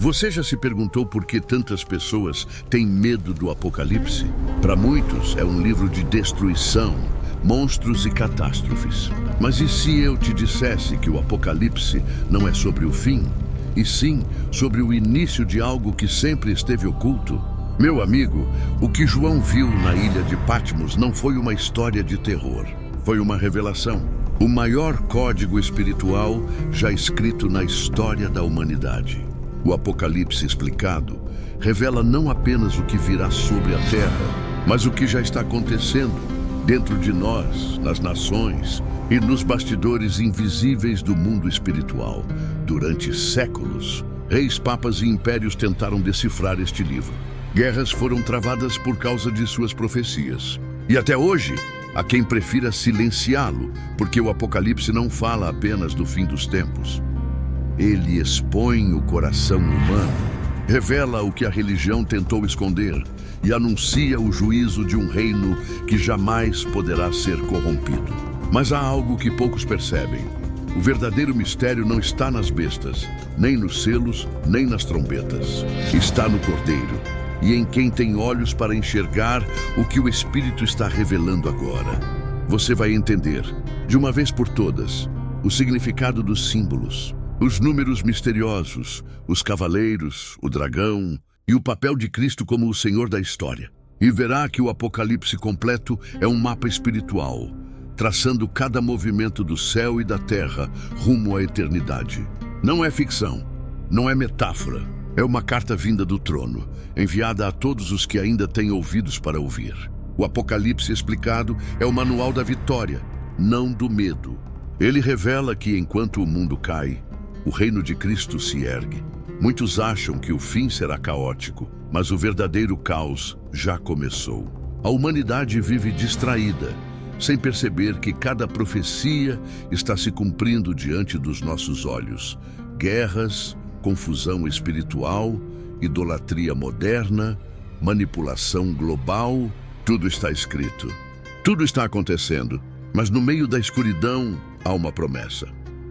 Você já se perguntou por que tantas pessoas têm medo do Apocalipse? Para muitos, é um livro de destruição, monstros e catástrofes. Mas e se eu te dissesse que o Apocalipse não é sobre o fim, e sim sobre o início de algo que sempre esteve oculto? Meu amigo, o que João viu na ilha de Patmos não foi uma história de terror. Foi uma revelação. O maior código espiritual já escrito na história da humanidade. O Apocalipse explicado revela não apenas o que virá sobre a Terra, mas o que já está acontecendo dentro de nós, nas nações e nos bastidores invisíveis do mundo espiritual. Durante séculos, reis, papas e impérios tentaram decifrar este livro. Guerras foram travadas por causa de suas profecias. E até hoje, há quem prefira silenciá-lo, porque o Apocalipse não fala apenas do fim dos tempos. Ele expõe o coração humano, revela o que a religião tentou esconder e anuncia o juízo de um reino que jamais poderá ser corrompido. Mas há algo que poucos percebem. O verdadeiro mistério não está nas bestas, nem nos selos, nem nas trombetas. Está no Cordeiro e em quem tem olhos para enxergar o que o Espírito está revelando agora. Você vai entender, de uma vez por todas, o significado dos símbolos, os números misteriosos, os cavaleiros, o dragão e o papel de Cristo como o Senhor da história. E verá que o Apocalipse completo é um mapa espiritual, traçando cada movimento do céu e da terra rumo à eternidade. Não é ficção, não é metáfora, é uma carta vinda do trono, enviada a todos os que ainda têm ouvidos para ouvir. O Apocalipse explicado é o manual da vitória, não do medo. Ele revela que enquanto o mundo cai, o reino de Cristo se ergue. Muitos acham que o fim será caótico, mas o verdadeiro caos já começou. A humanidade vive distraída, sem perceber que cada profecia está se cumprindo diante dos nossos olhos. Guerras, confusão espiritual, idolatria moderna, manipulação global, tudo está escrito. Tudo está acontecendo, mas no meio da escuridão há uma promessa.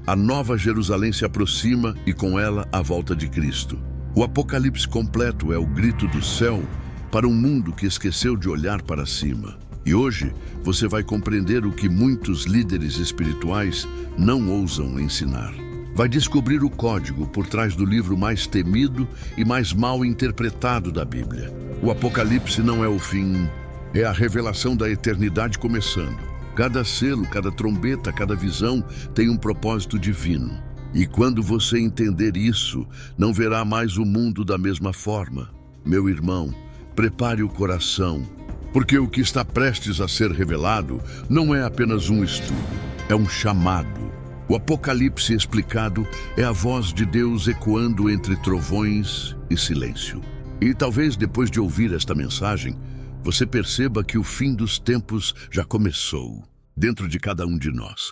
A nova Jerusalém se aproxima e com ela a volta de Cristo. O Apocalipse completo é o grito do céu para um mundo que esqueceu de olhar para cima. E hoje você vai compreender o que muitos líderes espirituais não ousam ensinar. Vai descobrir o código por trás do livro mais temido e mais mal interpretado da Bíblia. O Apocalipse não é o fim, é a revelação da eternidade começando. Cada selo, cada trombeta, cada visão tem um propósito divino. E quando você entender isso, não verá mais o mundo da mesma forma. Meu irmão, prepare o coração, porque o que está prestes a ser revelado não é apenas um estudo, é um chamado. O Apocalipse explicado é a voz de Deus ecoando entre trovões e silêncio. E talvez depois de ouvir esta mensagem, você perceba que o fim dos tempos já começou dentro de cada um de nós.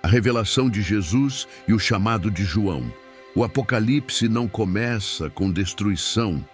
A revelação de Jesus e o chamado de João. O Apocalipse não começa com destruição,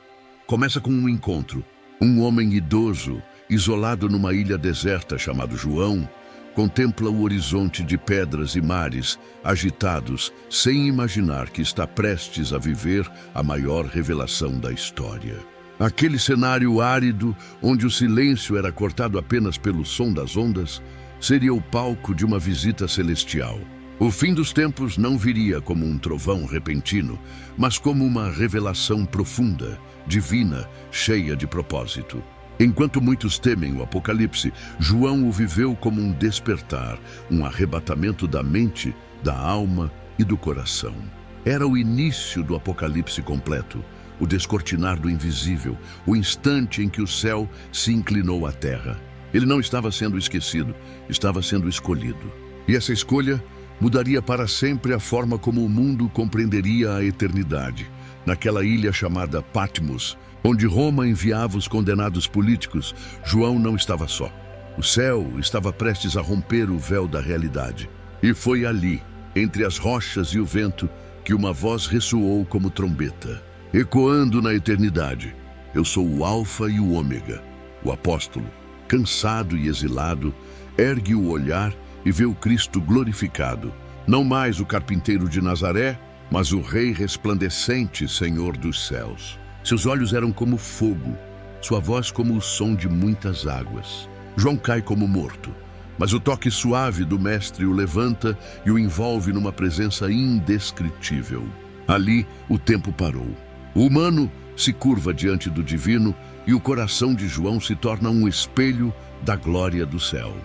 começa com um encontro. Um homem idoso, isolado numa ilha deserta chamado João, contempla o horizonte de pedras e mares agitados, sem imaginar que está prestes a viver a maior revelação da história. Aquele cenário árido, onde o silêncio era cortado apenas pelo som das ondas, seria o palco de uma visita celestial. O fim dos tempos não viria como um trovão repentino, mas como uma revelação profunda, divina, cheia de propósito. Enquanto muitos temem o Apocalipse, João o viveu como um despertar, um arrebatamento da mente, da alma e do coração. Era o início do Apocalipse completo, o descortinar do invisível, o instante em que o céu se inclinou à terra. Ele não estava sendo esquecido, estava sendo escolhido. E essa escolha mudaria para sempre a forma como o mundo compreenderia a eternidade. Naquela ilha chamada Patmos, onde Roma enviava os condenados políticos, João não estava só. O céu estava prestes a romper o véu da realidade. E foi ali, entre as rochas e o vento, que uma voz ressoou como trombeta, ecoando na eternidade. Eu sou o Alfa e o Ômega. O apóstolo, cansado e exilado, ergue o olhar e vê o Cristo glorificado. Não mais o carpinteiro de Nazaré, mas o Rei resplandecente, Senhor dos céus. Seus olhos eram como fogo, sua voz como o som de muitas águas. João cai como morto, mas o toque suave do Mestre o levanta e o envolve numa presença indescritível. Ali, o tempo parou. O humano se curva diante do divino e o coração de João se torna um espelho da glória do céu.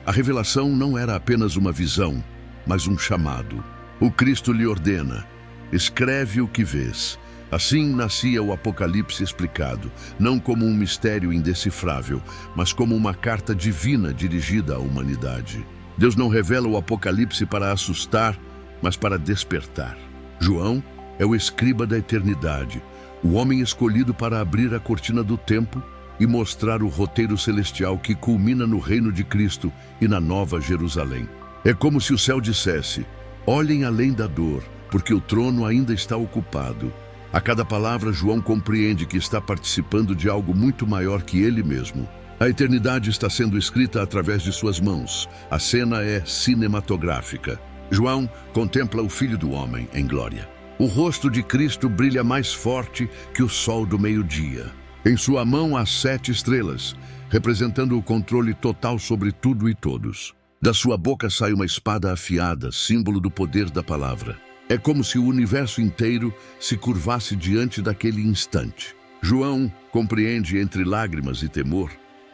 A revelação não era apenas uma visão, mas um chamado. O Cristo lhe ordena: escreve o que vês. Assim nascia o Apocalipse explicado, não como um mistério indecifrável, mas como uma carta divina dirigida à humanidade. Deus não revela o Apocalipse para assustar, mas para despertar. João é o escriba da eternidade, o homem escolhido para abrir a cortina do tempo e mostrar o roteiro celestial que culmina no reino de Cristo e na Nova Jerusalém. É como se o céu dissesse: olhem além da dor, porque o trono ainda está ocupado. A cada palavra, João compreende que está participando de algo muito maior que ele mesmo. A eternidade está sendo escrita através de suas mãos. A cena é cinematográfica. João contempla o Filho do Homem em glória. O rosto de Cristo brilha mais forte que o sol do meio-dia. Em sua mão há 7 estrelas, representando o controle total sobre tudo e todos. Da sua boca sai uma espada afiada, símbolo do poder da palavra. É como se o universo inteiro se curvasse diante daquele instante. João compreende, entre lágrimas e temor,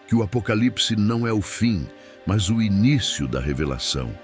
que o Apocalipse não é o fim, mas o início da revelação,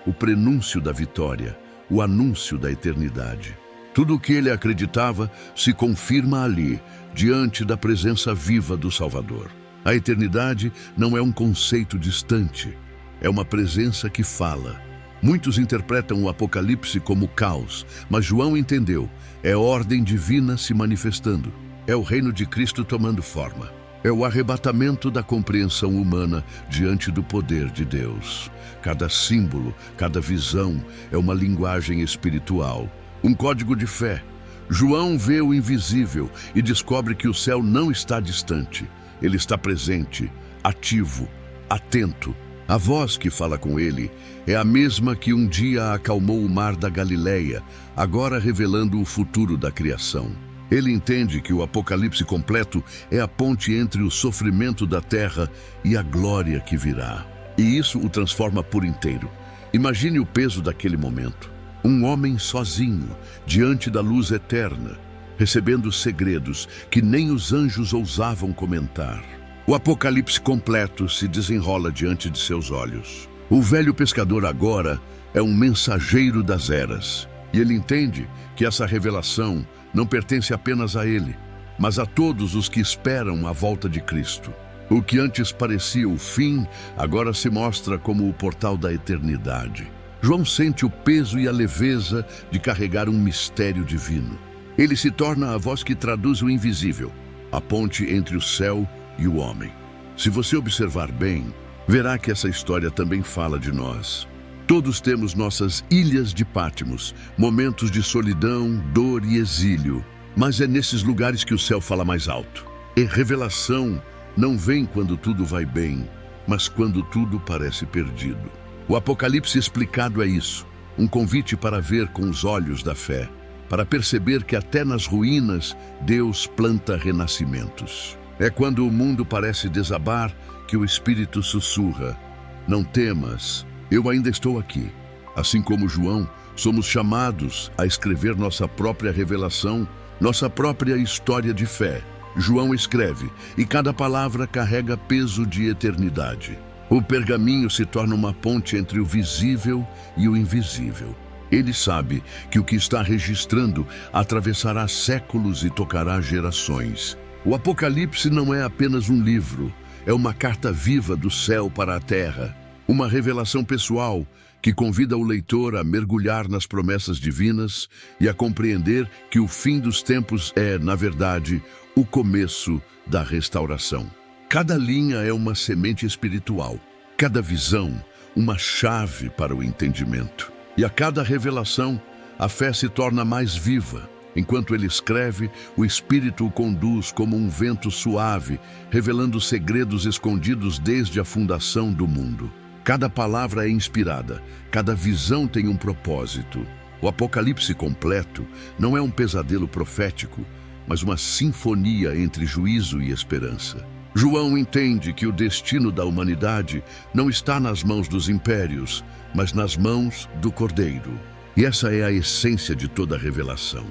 o prenúncio da vitória, o anúncio da eternidade. Tudo o que ele acreditava se confirma ali, diante da presença viva do Salvador. A eternidade não é um conceito distante, é uma presença que fala. Muitos interpretam o Apocalipse como caos, mas João entendeu: é ordem divina se manifestando. É o reino de Cristo tomando forma. É o arrebatamento da compreensão humana diante do poder de Deus. Cada símbolo, cada visão é uma linguagem espiritual, um código de fé. João vê o invisível e descobre que o céu não está distante. Ele está presente, ativo, atento. A voz que fala com ele é a mesma que um dia acalmou o mar da Galileia, agora revelando o futuro da criação. Ele entende que o Apocalipse completo é a ponte entre o sofrimento da terra e a glória que virá. E isso o transforma por inteiro. Imagine o peso daquele momento. Um homem sozinho, diante da luz eterna, recebendo segredos que nem os anjos ousavam comentar. O Apocalipse completo se desenrola diante de seus olhos. O velho pescador agora é um mensageiro das eras. E ele entende que essa revelação não pertence apenas a ele, mas a todos os que esperam a volta de Cristo. O que antes parecia o fim, agora se mostra como o portal da eternidade. João sente o peso e a leveza de carregar um mistério divino. Ele se torna a voz que traduz o invisível, a ponte entre o céu e o homem. Se você observar bem, verá que essa história também fala de nós. Todos temos nossas ilhas de Patmos, momentos de solidão, dor e exílio. Mas é nesses lugares que o céu fala mais alto. E revelação não vem quando tudo vai bem, mas quando tudo parece perdido. O Apocalipse explicado é isso, um convite para ver com os olhos da fé, para perceber que até nas ruínas Deus planta renascimentos. É quando o mundo parece desabar que o Espírito sussurra: não temas, eu ainda estou aqui. Assim como João, somos chamados a escrever nossa própria revelação, nossa própria história de fé. João escreve, e cada palavra carrega peso de eternidade. O pergaminho se torna uma ponte entre o visível e o invisível. Ele sabe que o que está registrando atravessará séculos e tocará gerações. O Apocalipse não é apenas um livro, é uma carta viva do céu para a terra, uma revelação pessoal que convida o leitor a mergulhar nas promessas divinas e a compreender que o fim dos tempos é, na verdade, o começo da restauração. Cada linha é uma semente espiritual, cada visão, uma chave para o entendimento. E a cada revelação, a fé se torna mais viva. Enquanto ele escreve, o Espírito o conduz como um vento suave, revelando segredos escondidos desde a fundação do mundo. Cada palavra é inspirada, cada visão tem um propósito. O Apocalipse completo não é um pesadelo profético, mas uma sinfonia entre juízo e esperança. João entende que o destino da humanidade não está nas mãos dos impérios, mas nas mãos do Cordeiro. E essa é a essência de toda a revelação.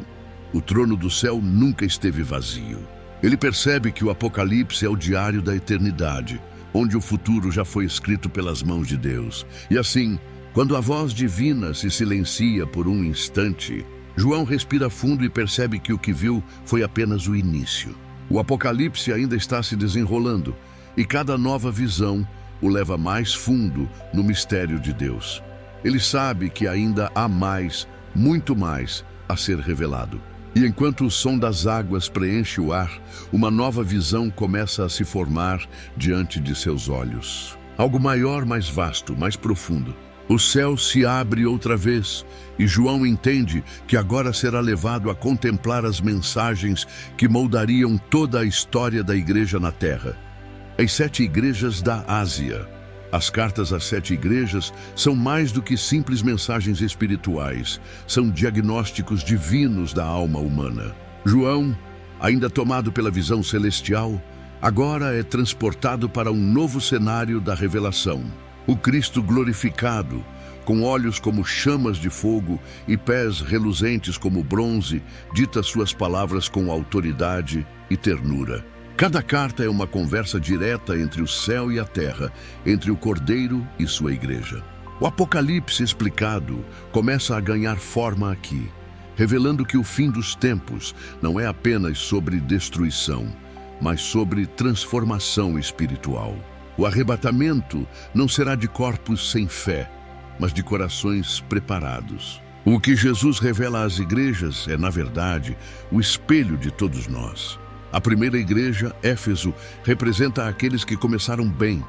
O trono do céu nunca esteve vazio. Ele percebe que o Apocalipse é o diário da eternidade, onde o futuro já foi escrito pelas mãos de Deus. E assim, quando a voz divina se silencia por um instante, João respira fundo e percebe que o que viu foi apenas o início. O Apocalipse ainda está se desenrolando, e cada nova visão o leva mais fundo no mistério de Deus. Ele sabe que ainda há mais, muito mais, a ser revelado. E enquanto o som das águas preenche o ar, uma nova visão começa a se formar diante de seus olhos. Algo maior, mais vasto, mais profundo. O céu se abre outra vez, e João entende que agora será levado a contemplar as mensagens que moldariam toda a história da igreja na Terra. As 7 igrejas da Ásia. As cartas às 7 igrejas são mais do que simples mensagens espirituais, são diagnósticos divinos da alma humana. João, ainda tomado pela visão celestial, agora é transportado para um novo cenário da revelação. O Cristo glorificado, com olhos como chamas de fogo e pés reluzentes como bronze, dita suas palavras com autoridade e ternura. Cada carta é uma conversa direta entre o céu e a terra, entre o Cordeiro e sua igreja. O Apocalipse explicado começa a ganhar forma aqui, revelando que o fim dos tempos não é apenas sobre destruição, mas sobre transformação espiritual. O arrebatamento não será de corpos sem fé, mas de corações preparados. O que Jesus revela às igrejas é, na verdade, o espelho de todos nós. A primeira igreja, Éfeso, representa aqueles que começaram bem,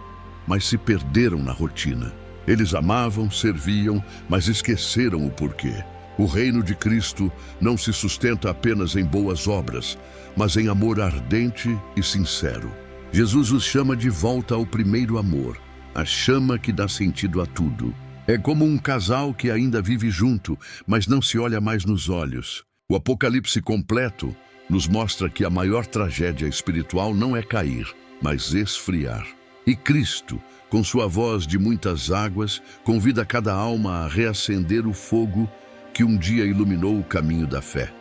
mas se perderam na rotina. Eles amavam, serviam, mas esqueceram o porquê. O reino de Cristo não se sustenta apenas em boas obras, mas em amor ardente e sincero. Jesus os chama de volta ao primeiro amor, a chama que dá sentido a tudo. É como um casal que ainda vive junto, mas não se olha mais nos olhos. O Apocalipse completo nos mostra que a maior tragédia espiritual não é cair, mas esfriar. E Cristo, com sua voz de muitas águas, convida cada alma a reacender o fogo que um dia iluminou o caminho da fé.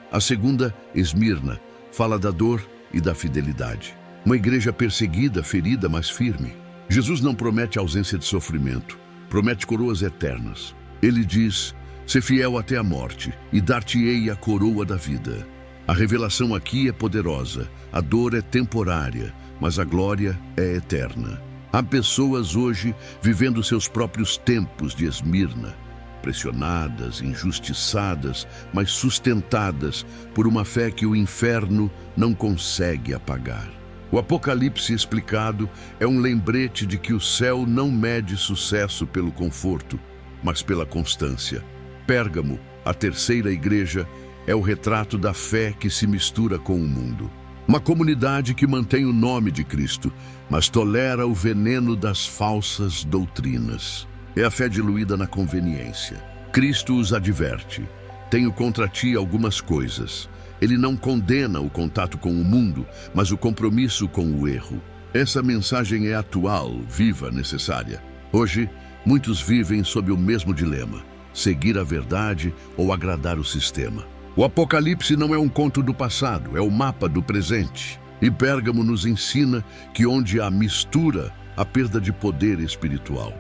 A segunda, Esmirna, fala da dor e da fidelidade. Uma igreja perseguida, ferida, mas firme. Jesus não promete ausência de sofrimento, promete coroas eternas. Ele diz: "Sê fiel até a morte, e dar-te-ei a coroa da vida." A revelação aqui é poderosa, a dor é temporária, mas a glória é eterna. Há pessoas hoje vivendo seus próprios tempos de Esmirna, pressionadas, injustiçadas, mas sustentadas por uma fé que o inferno não consegue apagar. O Apocalipse explicado é um lembrete de que o céu não mede sucesso pelo conforto, mas pela constância. Pérgamo, a terceira igreja, é o retrato da fé que se mistura com o mundo. Uma comunidade que mantém o nome de Cristo, mas tolera o veneno das falsas doutrinas. É a fé diluída na conveniência. Cristo os adverte: "Tenho contra ti algumas coisas." Ele não condena o contato com o mundo, mas o compromisso com o erro. Essa mensagem é atual, viva, necessária. Hoje, muitos vivem sob o mesmo dilema: seguir a verdade ou agradar o sistema. O Apocalipse não é um conto do passado, é o mapa do presente. E Pérgamo nos ensina que onde há mistura, há perda de poder espiritual.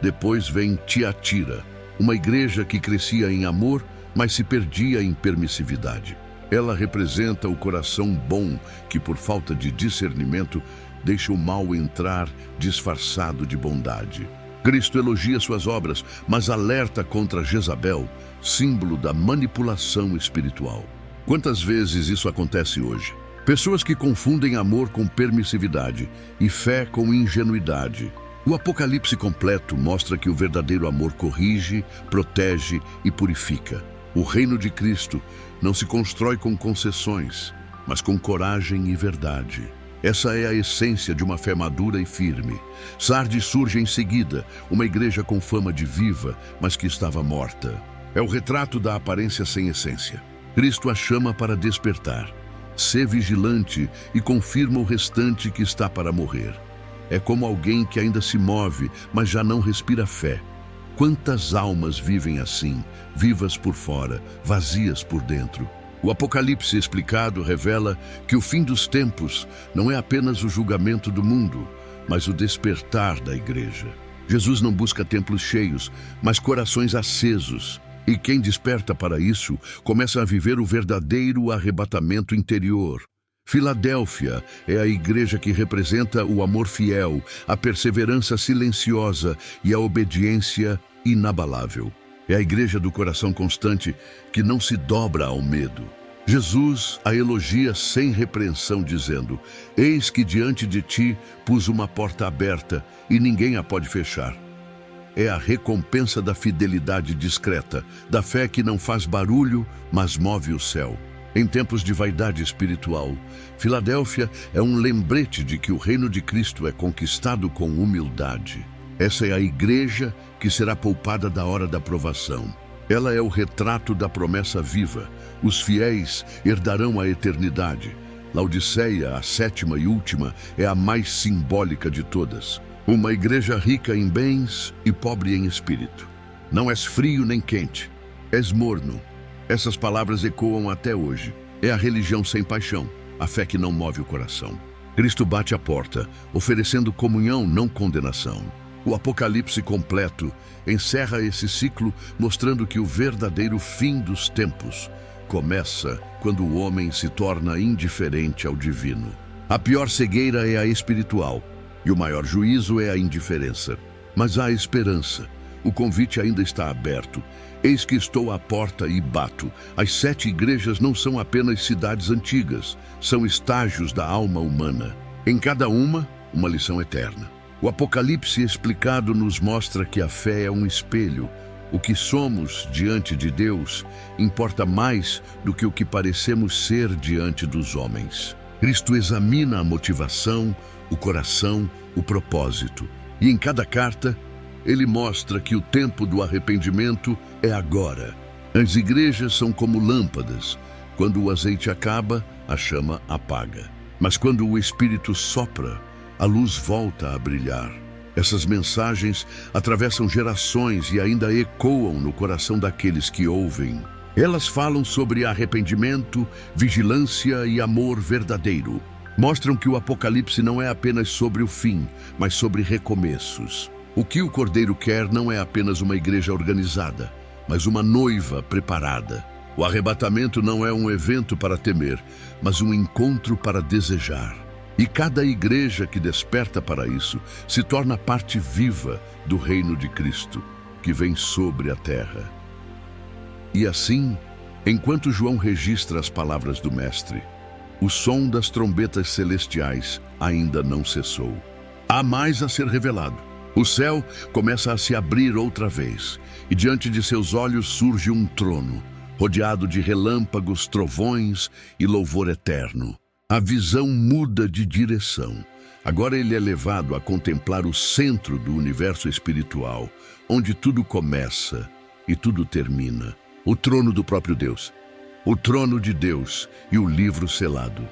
Depois vem Tiatira, uma igreja que crescia em amor, mas se perdia em permissividade. Ela representa o coração bom que, por falta de discernimento, deixa o mal entrar disfarçado de bondade. Cristo elogia suas obras, mas alerta contra Jezabel, símbolo da manipulação espiritual. Quantas vezes isso acontece hoje? Pessoas que confundem amor com permissividade e fé com ingenuidade. O Apocalipse completo mostra que o verdadeiro amor corrige, protege e purifica. O reino de Cristo não se constrói com concessões, mas com coragem e verdade. Essa é a essência de uma fé madura e firme. Sardes surge em seguida, uma igreja com fama de viva, mas que estava morta. É o retrato da aparência sem essência. Cristo a chama para despertar. Sê vigilante e confirma o restante que está para morrer. É como alguém que ainda se move, mas já não respira fé. Quantas almas vivem assim, vivas por fora, vazias por dentro? O Apocalipse explicado revela que o fim dos tempos não é apenas o julgamento do mundo, mas o despertar da igreja. Jesus não busca templos cheios, mas corações acesos. E quem desperta para isso, começa a viver o verdadeiro arrebatamento interior. Filadélfia é a igreja que representa o amor fiel, a perseverança silenciosa e a obediência inabalável. É a igreja do coração constante que não se dobra ao medo. Jesus a elogia sem repreensão, dizendo: Eis que diante de ti pus uma porta aberta e ninguém a pode fechar. É a recompensa da fidelidade discreta, da fé que não faz barulho, mas move o céu. Em tempos de vaidade espiritual, Filadélfia é um lembrete de que o reino de Cristo é conquistado com humildade. Essa é a igreja que será poupada da hora da provação. Ela é o retrato da promessa viva. Os fiéis herdarão a eternidade. Laodiceia, a sétima e última, é a mais simbólica de todas. Uma igreja rica em bens e pobre em espírito. Não és frio nem quente, és morno. Essas palavras ecoam até hoje. É a religião sem paixão, a fé que não move o coração. Cristo bate à porta, oferecendo comunhão, não condenação. O Apocalipse completo encerra esse ciclo, mostrando que o verdadeiro fim dos tempos começa quando o homem se torna indiferente ao divino. A pior cegueira é a espiritual, e o maior juízo é a indiferença. Mas há esperança. O convite ainda está aberto. Eis que estou à porta e bato. As 7 igrejas não são apenas cidades antigas, são estágios da alma humana. Em cada uma lição eterna. O Apocalipse explicado nos mostra que a fé é um espelho. O que somos diante de Deus importa mais do que o que parecemos ser diante dos homens. Cristo examina a motivação, o coração, o propósito. E em cada carta, ele mostra que o tempo do arrependimento é agora. As igrejas são como lâmpadas. Quando o azeite acaba, a chama apaga. Mas quando o Espírito sopra, a luz volta a brilhar. Essas mensagens atravessam gerações e ainda ecoam no coração daqueles que ouvem. Elas falam sobre arrependimento, vigilância e amor verdadeiro. Mostram que o Apocalipse não é apenas sobre o fim, mas sobre recomeços. O que o Cordeiro quer não é apenas uma igreja organizada, mas uma noiva preparada. O arrebatamento não é um evento para temer, mas um encontro para desejar. E cada igreja que desperta para isso se torna parte viva do reino de Cristo, que vem sobre a terra. E assim, enquanto João registra as palavras do Mestre, o som das trombetas celestiais ainda não cessou. Há mais a ser revelado. O céu começa a se abrir outra vez, e diante de seus olhos surge um trono, rodeado de relâmpagos, trovões e louvor eterno. A visão muda de direção. Agora ele é levado a contemplar o centro do universo espiritual, onde tudo começa e tudo termina. O trono do próprio Deus, o trono de Deus e o livro selado.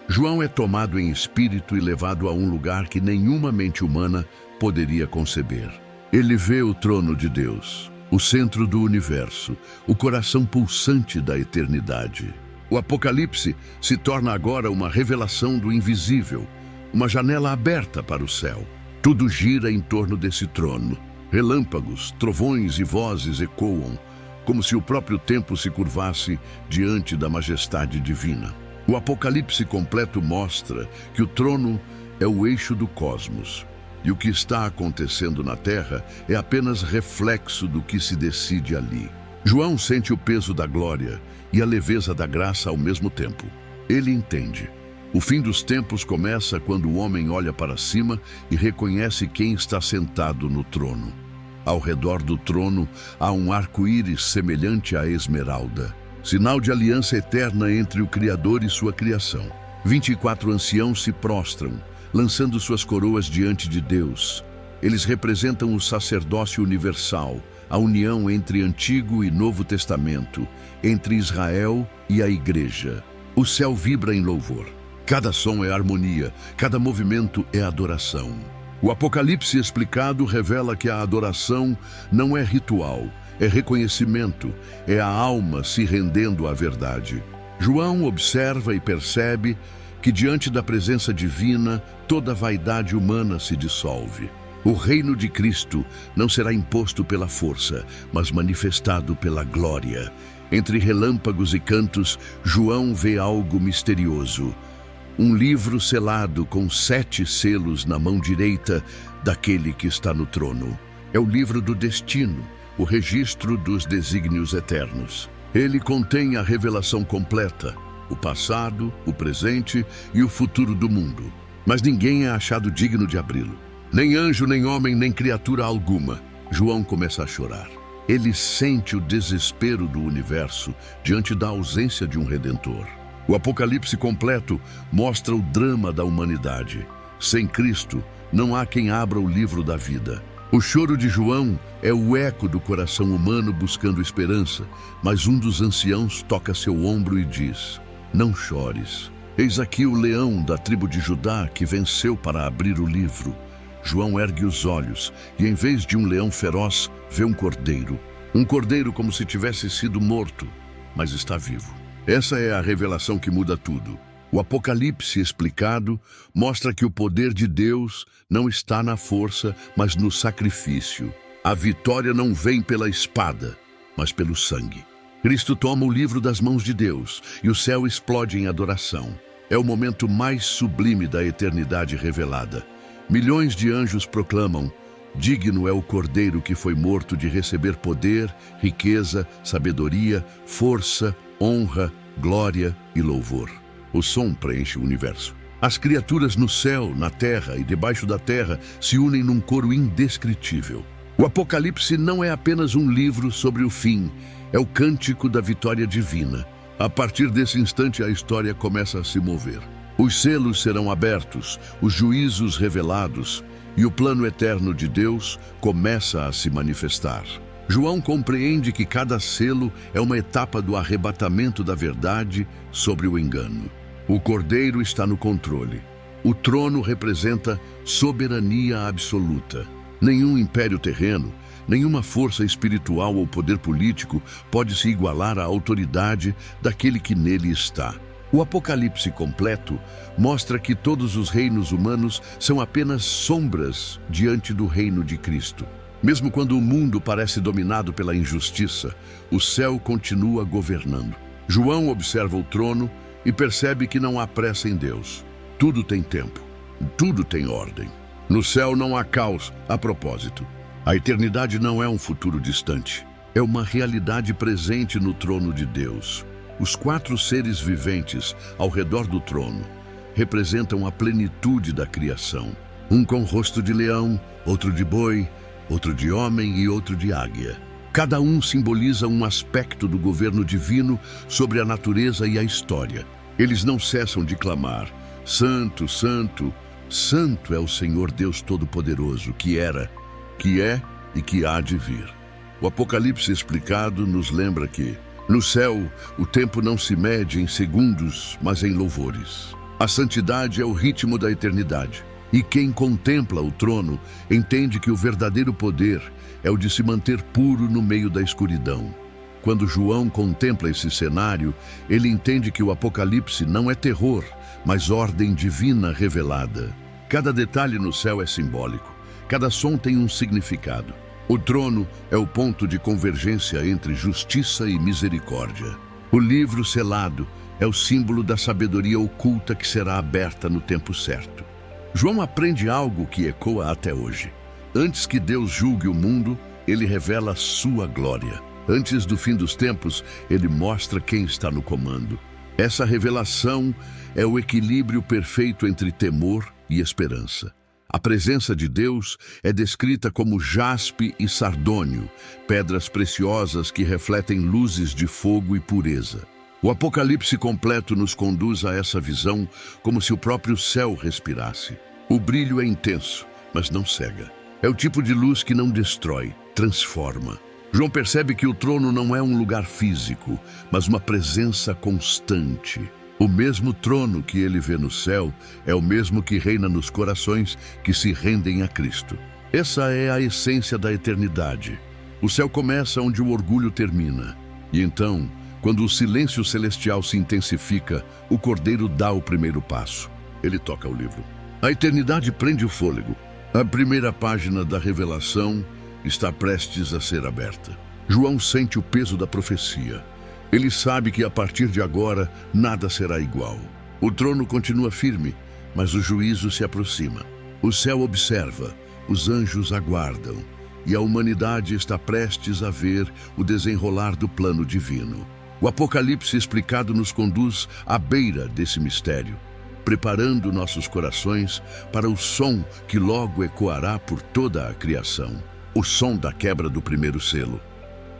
João é tomado em espírito e levado a um lugar que nenhuma mente humana poderia conceber. Ele vê o trono de Deus, o centro do universo, o coração pulsante da eternidade. O Apocalipse se torna agora uma revelação do invisível, uma janela aberta para o céu. Tudo gira em torno desse trono. Relâmpagos, trovões e vozes ecoam, como se o próprio tempo se curvasse diante da majestade divina. O Apocalipse completo mostra que o trono é o eixo do cosmos, e o que está acontecendo na Terra é apenas reflexo do que se decide ali. João sente o peso da glória e a leveza da graça ao mesmo tempo. Ele entende. O fim dos tempos começa quando o homem olha para cima e reconhece quem está sentado no trono. Ao redor do trono há um arco-íris semelhante à esmeralda, sinal de aliança eterna entre o Criador e sua criação. 24 anciãos se prostram, lançando suas coroas diante de Deus. Eles representam o sacerdócio universal, a união entre Antigo e Novo Testamento, entre Israel e a Igreja. O céu vibra em louvor. Cada som é harmonia, cada movimento é adoração. O Apocalipse explicado revela que a adoração não é ritual, é reconhecimento, é a alma se rendendo à verdade. João observa e percebe que diante da presença divina, toda vaidade humana se dissolve. O reino de Cristo não será imposto pela força, mas manifestado pela glória. Entre relâmpagos e cantos, João vê algo misterioso. Um livro selado com 7 selos na mão direita daquele que está no trono. É o livro do destino, o registro dos desígnios eternos. Ele contém a revelação completa, o passado, o presente e o futuro do mundo. Mas ninguém é achado digno de abri-lo. Nem anjo, nem homem, nem criatura alguma. João começa a chorar. Ele sente o desespero do universo diante da ausência de um Redentor. O Apocalipse completo mostra o drama da humanidade. Sem Cristo, não há quem abra o livro da vida. O choro de João é o eco do coração humano buscando esperança, mas um dos anciãos toca seu ombro e diz: "Não chores. Eis aqui o leão da tribo de Judá que venceu para abrir o livro." João ergue os olhos e, em vez de um leão feroz, vê um cordeiro. Um cordeiro como se tivesse sido morto, mas está vivo. Essa é a revelação que muda tudo. O Apocalipse explicado mostra que o poder de Deus não está na força, mas no sacrifício. A vitória não vem pela espada, mas pelo sangue. Cristo toma o livro das mãos de Deus e o céu explode em adoração. É o momento mais sublime da eternidade revelada. Milhões de anjos proclamam: "Digno é o Cordeiro que foi morto de receber poder, riqueza, sabedoria, força, honra, glória e louvor." O som preenche o universo. As criaturas no céu, na terra e debaixo da terra se unem num coro indescritível. O Apocalipse não é apenas um livro sobre o fim, é o cântico da vitória divina. A partir desse instante, a história começa a se mover. Os selos serão abertos, os juízos revelados, e o plano eterno de Deus começa a se manifestar. João compreende que cada selo é uma etapa do arrebatamento da verdade sobre o engano. O Cordeiro está no controle. O trono representa soberania absoluta. Nenhum império terreno, nenhuma força espiritual ou poder político pode se igualar à autoridade daquele que nele está. O Apocalipse completo mostra que todos os reinos humanos são apenas sombras diante do reino de Cristo. Mesmo quando o mundo parece dominado pela injustiça, o céu continua governando. João observa o trono e percebe que não há pressa em Deus. Tudo tem tempo, tudo tem ordem. No céu não há caos a propósito. A eternidade não é um futuro distante, é uma realidade presente no trono de Deus. Os 4 seres viventes ao redor do trono representam a plenitude da criação. Um com rosto de leão, outro de boi, outro de homem e outro de águia. Cada um simboliza um aspecto do governo divino sobre a natureza e a história. Eles não cessam de clamar: "Santo, Santo, Santo é o Senhor Deus Todo-Poderoso, que era, que é e que há de vir." O Apocalipse explicado nos lembra que, no céu, o tempo não se mede em segundos, mas em louvores. A santidade é o ritmo da eternidade. E quem contempla o trono entende que o verdadeiro poder é o de se manter puro no meio da escuridão. Quando João contempla esse cenário, ele entende que o Apocalipse não é terror, mas ordem divina revelada. Cada detalhe no céu é simbólico, cada som tem um significado. O trono é o ponto de convergência entre justiça e misericórdia. O livro selado é o símbolo da sabedoria oculta que será aberta no tempo certo. João aprende algo que ecoa até hoje. Antes que Deus julgue o mundo, ele revela sua glória. Antes do fim dos tempos, ele mostra quem está no comando. Essa revelação é o equilíbrio perfeito entre temor e esperança. A presença de Deus é descrita como jaspe e sardônio, pedras preciosas que refletem luzes de fogo e pureza. O Apocalipse completo nos conduz a essa visão como se o próprio céu respirasse. O brilho é intenso, mas não cega. É o tipo de luz que não destrói, transforma. João percebe que o trono não é um lugar físico, mas uma presença constante. O mesmo trono que ele vê no céu é o mesmo que reina nos corações que se rendem a Cristo. Essa é a essência da eternidade. O céu começa onde o orgulho termina. E então, quando o silêncio celestial se intensifica, o Cordeiro dá o primeiro passo. Ele toca o livro. A eternidade prende o fôlego. A primeira página da revelação está prestes a ser aberta. João sente o peso da profecia. Ele sabe que a partir de agora nada será igual. O trono continua firme, mas o juízo se aproxima. O céu observa, os anjos aguardam, e a humanidade está prestes a ver o desenrolar do plano divino. O Apocalipse explicado nos conduz à beira desse mistério, preparando nossos corações para o som que logo ecoará por toda a criação. O som da quebra do primeiro selo.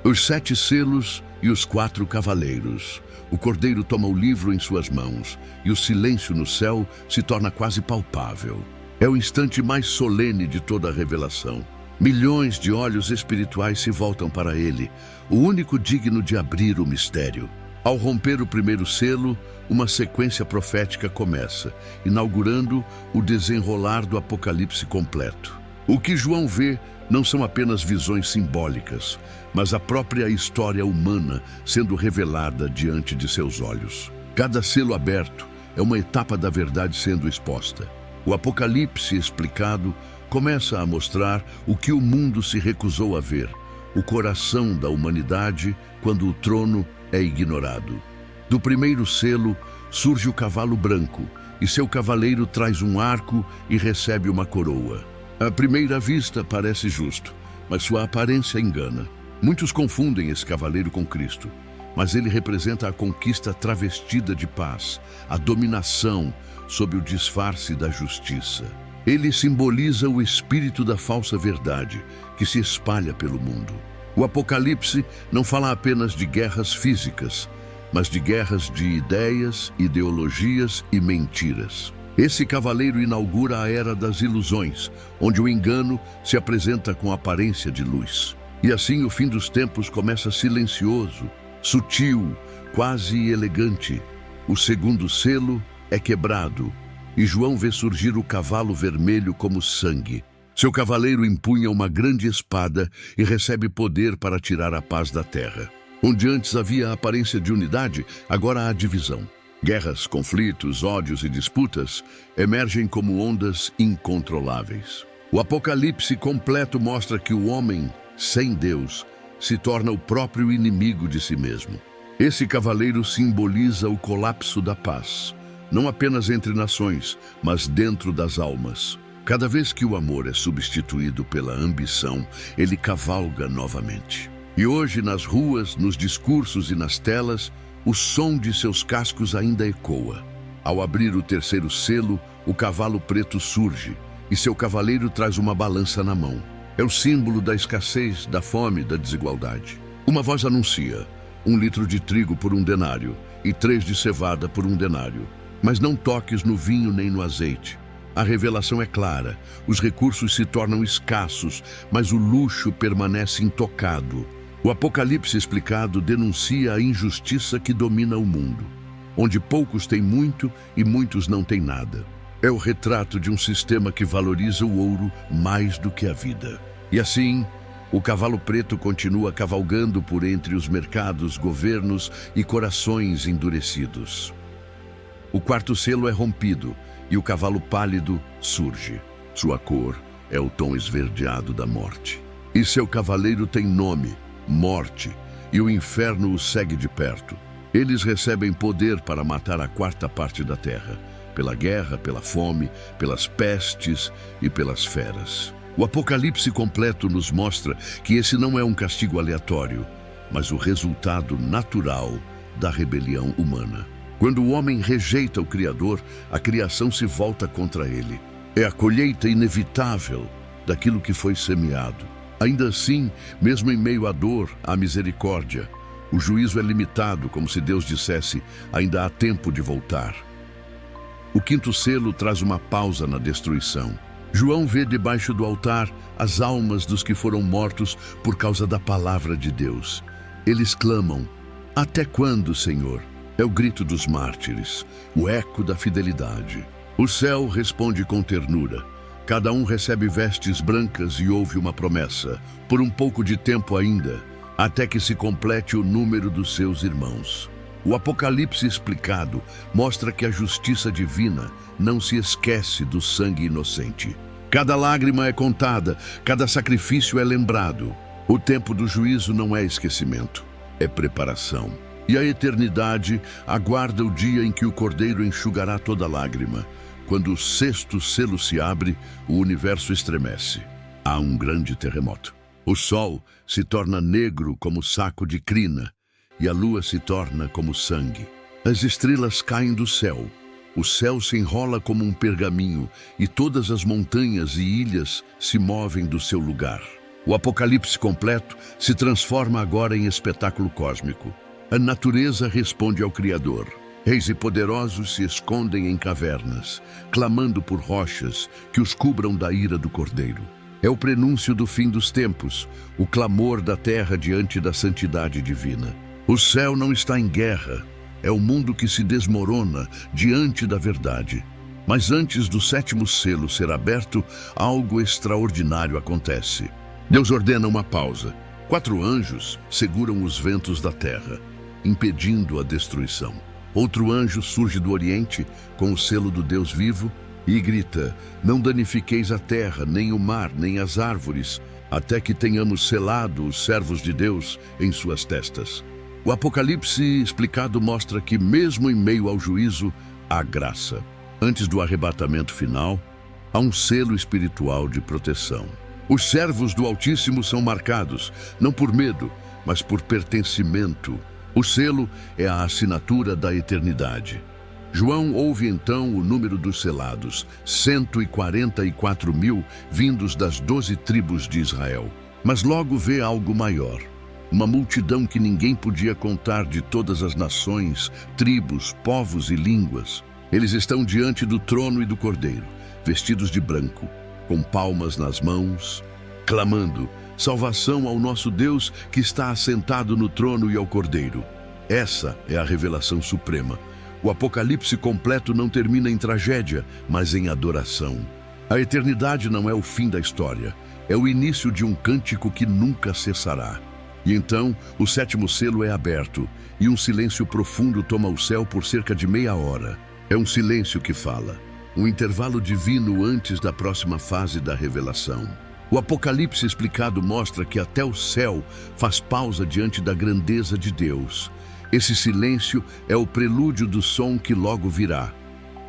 Os 7 selos e os 4 cavaleiros. O Cordeiro toma o livro em suas mãos e o silêncio no céu se torna quase palpável. É o instante mais solene de toda a revelação. Milhões de olhos espirituais se voltam para ele, o único digno de abrir o mistério. Ao romper o primeiro selo, uma sequência profética começa, inaugurando o desenrolar do Apocalipse completo. O que João vê não são apenas visões simbólicas, mas a própria história humana sendo revelada diante de seus olhos. Cada selo aberto é uma etapa da verdade sendo exposta. O Apocalipse explicado começa a mostrar o que o mundo se recusou a ver, o coração da humanidade quando o trono é ignorado. Do primeiro selo surge o cavalo branco, e seu cavaleiro traz um arco e recebe uma coroa. À primeira vista parece justo, mas sua aparência engana. Muitos confundem esse cavaleiro com Cristo, mas ele representa a conquista travestida de paz, a dominação sob o disfarce da justiça. Ele simboliza o espírito da falsa verdade que se espalha pelo mundo. O Apocalipse não fala apenas de guerras físicas, mas de guerras de ideias, ideologias e mentiras. Esse cavaleiro inaugura a era das ilusões, onde o engano se apresenta com aparência de luz. E assim o fim dos tempos começa silencioso, sutil, quase elegante. O segundo selo é quebrado, e João vê surgir o cavalo vermelho como sangue. Seu cavaleiro empunha uma grande espada e recebe poder para tirar a paz da terra. Onde antes havia a aparência de unidade, agora há divisão. Guerras, conflitos, ódios e disputas emergem como ondas incontroláveis. O Apocalipse completo mostra que o homem, sem Deus, se torna o próprio inimigo de si mesmo. Esse cavaleiro simboliza o colapso da paz, não apenas entre nações, mas dentro das almas. Cada vez que o amor é substituído pela ambição, ele cavalga novamente. E hoje, nas ruas, nos discursos e nas telas, o som de seus cascos ainda ecoa. Ao abrir o terceiro selo, o cavalo preto surge, e seu cavaleiro traz uma balança na mão. É o símbolo da escassez, da fome, da desigualdade. Uma voz anuncia: 1 litro de trigo por 1 denário, e 3 de cevada por 1 denário. Mas não toques no vinho nem no azeite. A revelação é clara, os recursos se tornam escassos, mas o luxo permanece intocado. O Apocalipse explicado denuncia a injustiça que domina o mundo, onde poucos têm muito e muitos não têm nada. É o retrato de um sistema que valoriza o ouro mais do que a vida. E assim, o cavalo preto continua cavalgando por entre os mercados, governos e corações endurecidos. O quarto selo é rompido e o cavalo pálido surge. Sua cor é o tom esverdeado da morte. E seu cavaleiro tem nome: Morte, e o inferno o segue de perto. Eles recebem poder para matar a quarta parte da terra, pela guerra, pela fome, pelas pestes e pelas feras. O Apocalipse completo nos mostra que esse não é um castigo aleatório, mas o resultado natural da rebelião humana. Quando o homem rejeita o Criador, a criação se volta contra ele. É a colheita inevitável daquilo que foi semeado. Ainda assim, mesmo em meio à dor, há misericórdia. O juízo é limitado, como se Deus dissesse: ainda há tempo de voltar. O quinto selo traz uma pausa na destruição. João vê debaixo do altar as almas dos que foram mortos por causa da palavra de Deus. Eles clamam: "Até quando, Senhor?" É o grito dos mártires, o eco da fidelidade. O céu responde com ternura. Cada um recebe vestes brancas e ouve uma promessa: por um pouco de tempo ainda, até que se complete o número dos seus irmãos. O Apocalipse explicado mostra que a justiça divina não se esquece do sangue inocente. Cada lágrima é contada, cada sacrifício é lembrado. O tempo do juízo não é esquecimento, é preparação. E a eternidade aguarda o dia em que o Cordeiro enxugará toda lágrima. Quando o sexto selo se abre, o universo estremece. Há um grande terremoto. O sol se torna negro como saco de crina, e a lua se torna como sangue. As estrelas caem do céu. O céu se enrola como um pergaminho e todas as montanhas e ilhas se movem do seu lugar. O Apocalipse completo se transforma agora em espetáculo cósmico. A natureza responde ao Criador. Reis e poderosos se escondem em cavernas, clamando por rochas que os cubram da ira do Cordeiro. É o prenúncio do fim dos tempos, o clamor da terra diante da santidade divina. O céu não está em guerra, é o mundo que se desmorona diante da verdade. Mas antes do sétimo selo ser aberto, algo extraordinário acontece. Deus ordena uma pausa. 4 anjos seguram os ventos da terra, impedindo a destruição. Outro anjo surge do Oriente, com o selo do Deus vivo, e grita: "Não danifiqueis a terra, nem o mar, nem as árvores, até que tenhamos selado os servos de Deus em suas testas." O Apocalipse explicado mostra que, mesmo em meio ao juízo, há graça. Antes do arrebatamento final, há um selo espiritual de proteção. Os servos do Altíssimo são marcados, não por medo, mas por pertencimento. O selo é a assinatura da eternidade. João ouve então o número dos selados, 144.000 vindos das 12 tribos de Israel. Mas logo vê algo maior. Uma multidão que ninguém podia contar, de todas as nações, tribos, povos e línguas. Eles estão diante do trono e do Cordeiro, vestidos de branco, com palmas nas mãos, clamando: "Salvação ao nosso Deus que está assentado no trono e ao Cordeiro." Essa é a revelação suprema. O Apocalipse completo não termina em tragédia, mas em adoração. A eternidade não é o fim da história, é o início de um cântico que nunca cessará. E então, o sétimo selo é aberto, e um silêncio profundo toma o céu por cerca de meia hora. É um silêncio que fala, um intervalo divino antes da próxima fase da revelação. O Apocalipse explicado mostra que até o céu faz pausa diante da grandeza de Deus. Esse silêncio é o prelúdio do som que logo virá,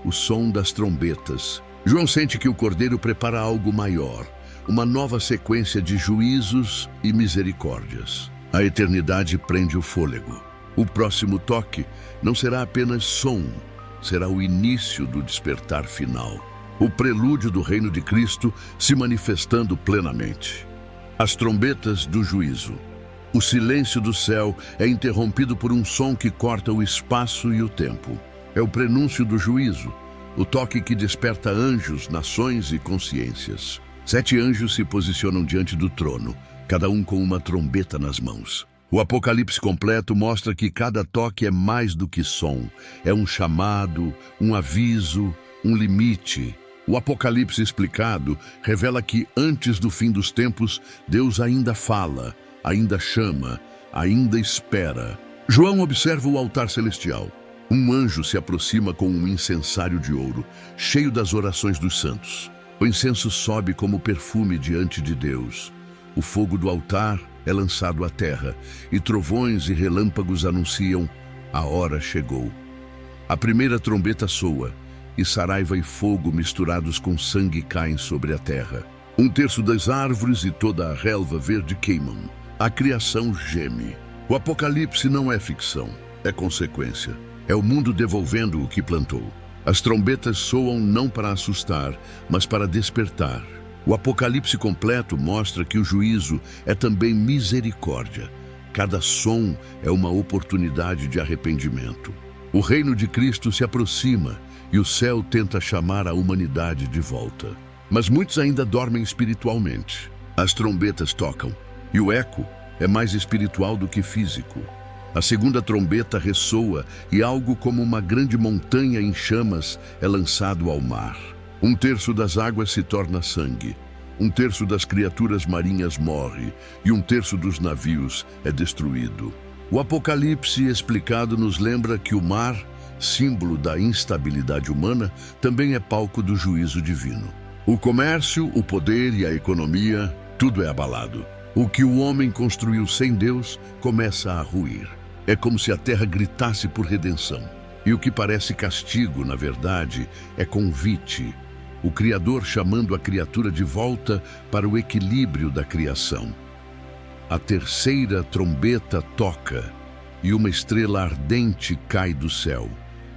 o som das trombetas. João sente que o Cordeiro prepara algo maior, uma nova sequência de juízos e misericórdias. A eternidade prende o fôlego. O próximo toque não será apenas som, será o início do despertar final. O prelúdio do reino de Cristo se manifestando plenamente. As trombetas do juízo. O silêncio do céu é interrompido por um som que corta o espaço e o tempo. É o prenúncio do juízo, o toque que desperta anjos, nações e consciências. 7 anjos se posicionam diante do trono, cada um com uma trombeta nas mãos. O Apocalipse completo mostra que cada toque é mais do que som. É um chamado, um aviso, um limite. O Apocalipse explicado revela que antes do fim dos tempos, Deus ainda fala, ainda chama, ainda espera. João observa o altar celestial. Um anjo se aproxima com um incensário de ouro, cheio das orações dos santos. O incenso sobe como perfume diante de Deus. O fogo do altar é lançado à terra, e trovões e relâmpagos anunciam: a hora chegou. A primeira trombeta soa, e saraiva e fogo misturados com sangue caem sobre a terra. 1/3 das árvores e toda a relva verde queimam. A criação geme. O Apocalipse não é ficção, é consequência. É o mundo devolvendo o que plantou. As trombetas soam não para assustar, mas para despertar. O Apocalipse completo mostra que o juízo é também misericórdia. Cada som é uma oportunidade de arrependimento. O reino de Cristo se aproxima e o céu tenta chamar a humanidade de volta. Mas muitos ainda dormem espiritualmente. As trombetas tocam, e o eco é mais espiritual do que físico. A segunda trombeta ressoa e algo como uma grande montanha em chamas é lançado ao mar. 1/3 das águas se torna sangue. 1/3 das criaturas marinhas morre e 1/3 dos navios é destruído. O Apocalipse explicado nos lembra que o mar, símbolo da instabilidade humana, também é palco do juízo divino. O comércio, o poder e a economia, tudo é abalado. O que o homem construiu sem Deus começa a ruir. É como se a terra gritasse por redenção. E o que parece castigo, na verdade, é convite. O Criador chamando a criatura de volta para o equilíbrio da criação. A terceira trombeta toca e uma estrela ardente cai do céu,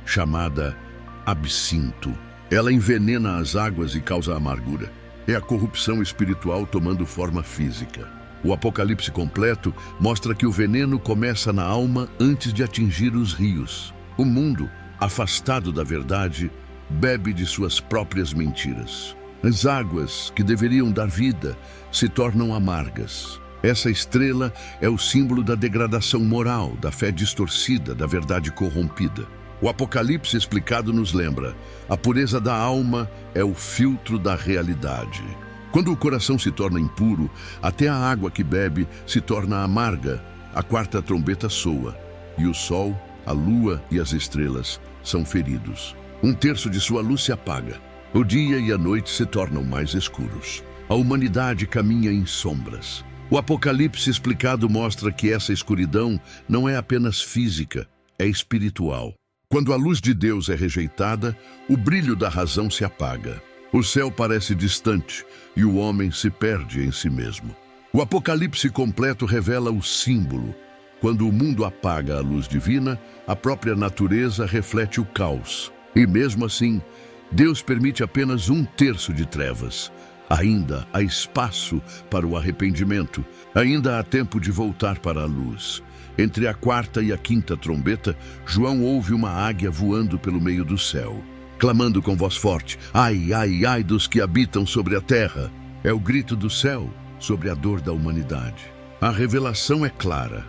chamada Absinto. Ela envenena as águas e causa amargura. É a corrupção espiritual tomando forma física. O Apocalipse completo mostra que o veneno começa na alma antes de atingir os rios. O mundo, afastado da verdade, bebe de suas próprias mentiras. As águas, que deveriam dar vida, se tornam amargas. Essa estrela é o símbolo da degradação moral, da fé distorcida, da verdade corrompida. O Apocalipse explicado nos lembra: a pureza da alma é o filtro da realidade. Quando o coração se torna impuro, até a água que bebe se torna amarga. A quarta trombeta soa, e o sol, a lua e as estrelas são feridos. 1/3 de sua luz se apaga. O dia e a noite se tornam mais escuros. A humanidade caminha em sombras. O Apocalipse explicado mostra que essa escuridão não é apenas física, é espiritual. Quando a luz de Deus é rejeitada, o brilho da razão se apaga. O céu parece distante e o homem se perde em si mesmo. O Apocalipse completo revela o símbolo. Quando o mundo apaga a luz divina, a própria natureza reflete o caos. E mesmo assim, Deus permite apenas 1/3 de trevas. Ainda há espaço para o arrependimento. Ainda há tempo de voltar para a luz. Entre a quarta e a quinta trombeta, João ouve uma águia voando pelo meio do céu, clamando com voz forte: ai, ai, ai dos que habitam sobre a terra. É o grito do céu sobre a dor da humanidade. A revelação é clara.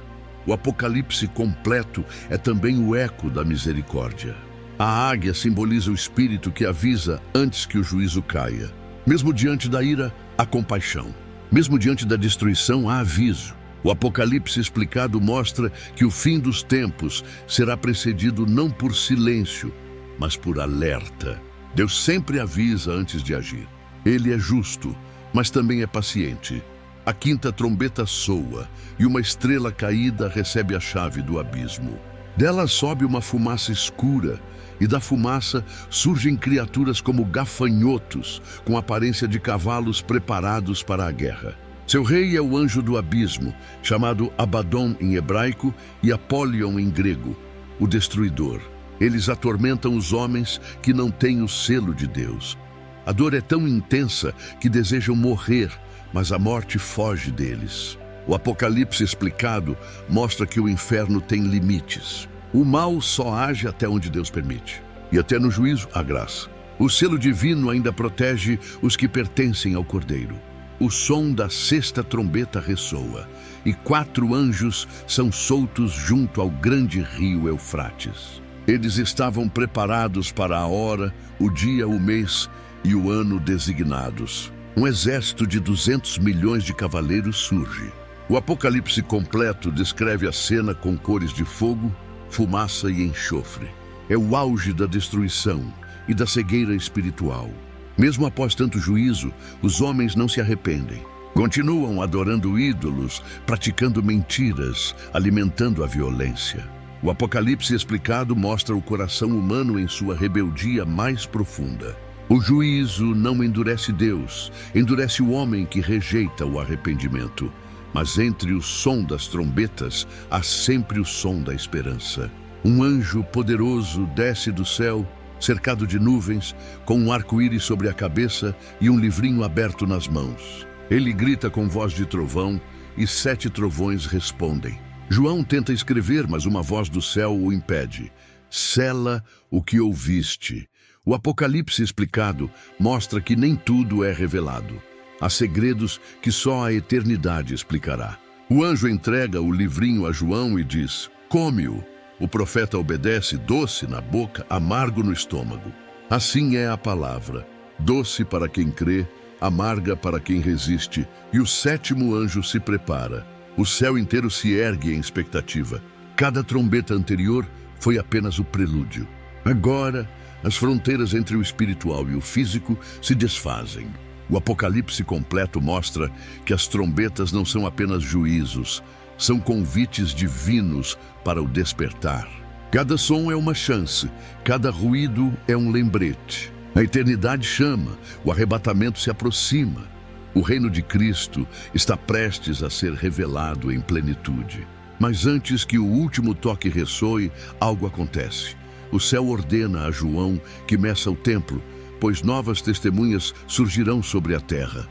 O Apocalipse completo é também o eco da misericórdia. A águia simboliza o espírito que avisa antes que o juízo caia. Mesmo diante da ira, há compaixão. Mesmo diante da destruição, há aviso. O Apocalipse explicado mostra que o fim dos tempos será precedido não por silêncio, mas por alerta. Deus sempre avisa antes de agir. Ele é justo, mas também é paciente. A quinta trombeta soa e uma estrela caída recebe a chave do abismo. Dela sobe uma fumaça escura, e da fumaça surgem criaturas como gafanhotos, com aparência de cavalos preparados para a guerra. Seu rei é o anjo do abismo, chamado Abaddon em hebraico e Apolion em grego, o destruidor. Eles atormentam os homens que não têm o selo de Deus. A dor é tão intensa que desejam morrer, mas a morte foge deles. O Apocalipse explicado mostra que o inferno tem limites. O mal só age até onde Deus permite. E até no juízo, há graça. O selo divino ainda protege os que pertencem ao Cordeiro. O som da sexta trombeta ressoa, e 4 anjos são soltos junto ao grande rio Eufrates. Eles estavam preparados para a hora, o dia, o mês e o ano designados. Um exército de 200 milhões de cavaleiros surge. O Apocalipse completo descreve a cena com cores de fogo, fumaça e enxofre. É o auge da destruição e da cegueira espiritual. Mesmo após tanto juízo, os homens não se arrependem. Continuam adorando ídolos, praticando mentiras, alimentando a violência. O Apocalipse explicado mostra o coração humano em sua rebeldia mais profunda. O juízo não endurece Deus, endurece o homem que rejeita o arrependimento. Mas entre o som das trombetas, há sempre o som da esperança. Um anjo poderoso desce do céu, cercado de nuvens, com um arco-íris sobre a cabeça e um livrinho aberto nas mãos. Ele grita com voz de trovão e 7 trovões respondem. João tenta escrever, mas uma voz do céu o impede. Sela o que ouviste. O Apocalipse explicado mostra que nem tudo é revelado. Há segredos que só a eternidade explicará. O anjo entrega o livrinho a João e diz: come-o. O profeta obedece, doce na boca, amargo no estômago. Assim é a palavra, doce para quem crê, amarga para quem resiste. E o sétimo anjo se prepara. O céu inteiro se ergue em expectativa. Cada trombeta anterior foi apenas o prelúdio. Agora, as fronteiras entre o espiritual e o físico se desfazem. O Apocalipse completo mostra que as trombetas não são apenas juízos, são convites divinos para o despertar. Cada som é uma chance, cada ruído é um lembrete. A eternidade chama, o arrebatamento se aproxima. O reino de Cristo está prestes a ser revelado em plenitude. Mas antes que o último toque ressoe, algo acontece. O céu ordena a João que meça o templo, pois novas testemunhas surgirão sobre a terra.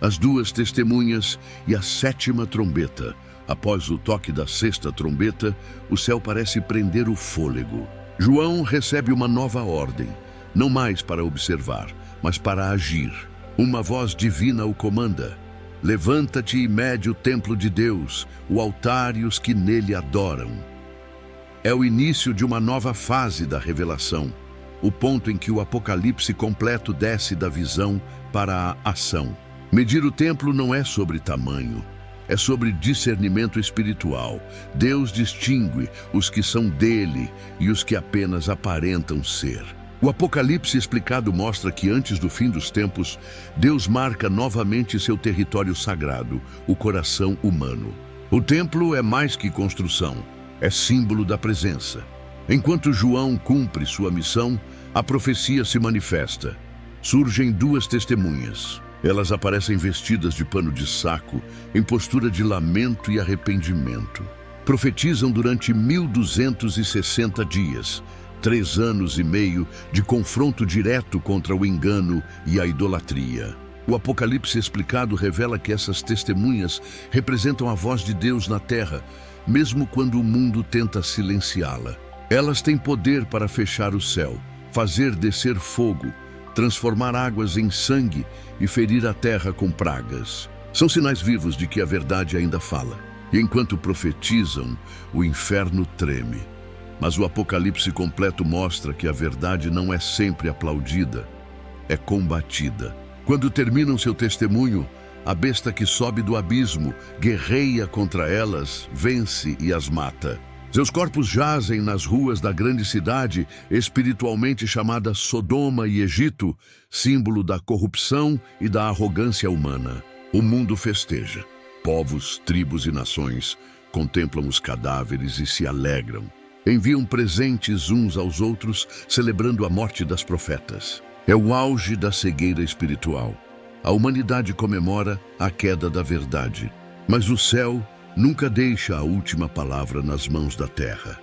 As duas testemunhas e a sétima trombeta. Após o toque da sexta trombeta, o céu parece prender o fôlego. João recebe uma nova ordem, não mais para observar, mas para agir. Uma voz divina o comanda: levanta-te e mede o templo de Deus, o altar e os que nele adoram. É o início de uma nova fase da revelação, o ponto em que o Apocalipse completo desce da visão para a ação. Medir o templo não é sobre tamanho, é sobre discernimento espiritual. Deus distingue os que são dele e os que apenas aparentam ser. O Apocalipse explicado mostra que antes do fim dos tempos, Deus marca novamente seu território sagrado, o coração humano. O templo é mais que construção, é símbolo da presença. Enquanto João cumpre sua missão, a profecia se manifesta. Surgem duas testemunhas. Elas aparecem vestidas de pano de saco, em postura de lamento e arrependimento. Profetizam durante 1260 dias, 3 anos e meio de confronto direto contra o engano e a idolatria. O Apocalipse explicado revela que essas testemunhas representam a voz de Deus na terra, mesmo quando o mundo tenta silenciá-la. Elas têm poder para fechar o céu, fazer descer fogo, transformar águas em sangue e ferir a terra com pragas. São sinais vivos de que a verdade ainda fala. E enquanto profetizam, o inferno treme. Mas o Apocalipse completo mostra que a verdade não é sempre aplaudida, é combatida. Quando terminam seu testemunho, a besta que sobe do abismo guerreia contra elas, vence e as mata. Seus corpos jazem nas ruas da grande cidade, espiritualmente chamada Sodoma e Egito, símbolo da corrupção e da arrogância humana. O mundo festeja. Povos, tribos e nações contemplam os cadáveres e se alegram. Enviam presentes uns aos outros, celebrando a morte das profetas. É o auge da cegueira espiritual. A humanidade comemora a queda da verdade, mas o céu nunca deixa a última palavra nas mãos da terra.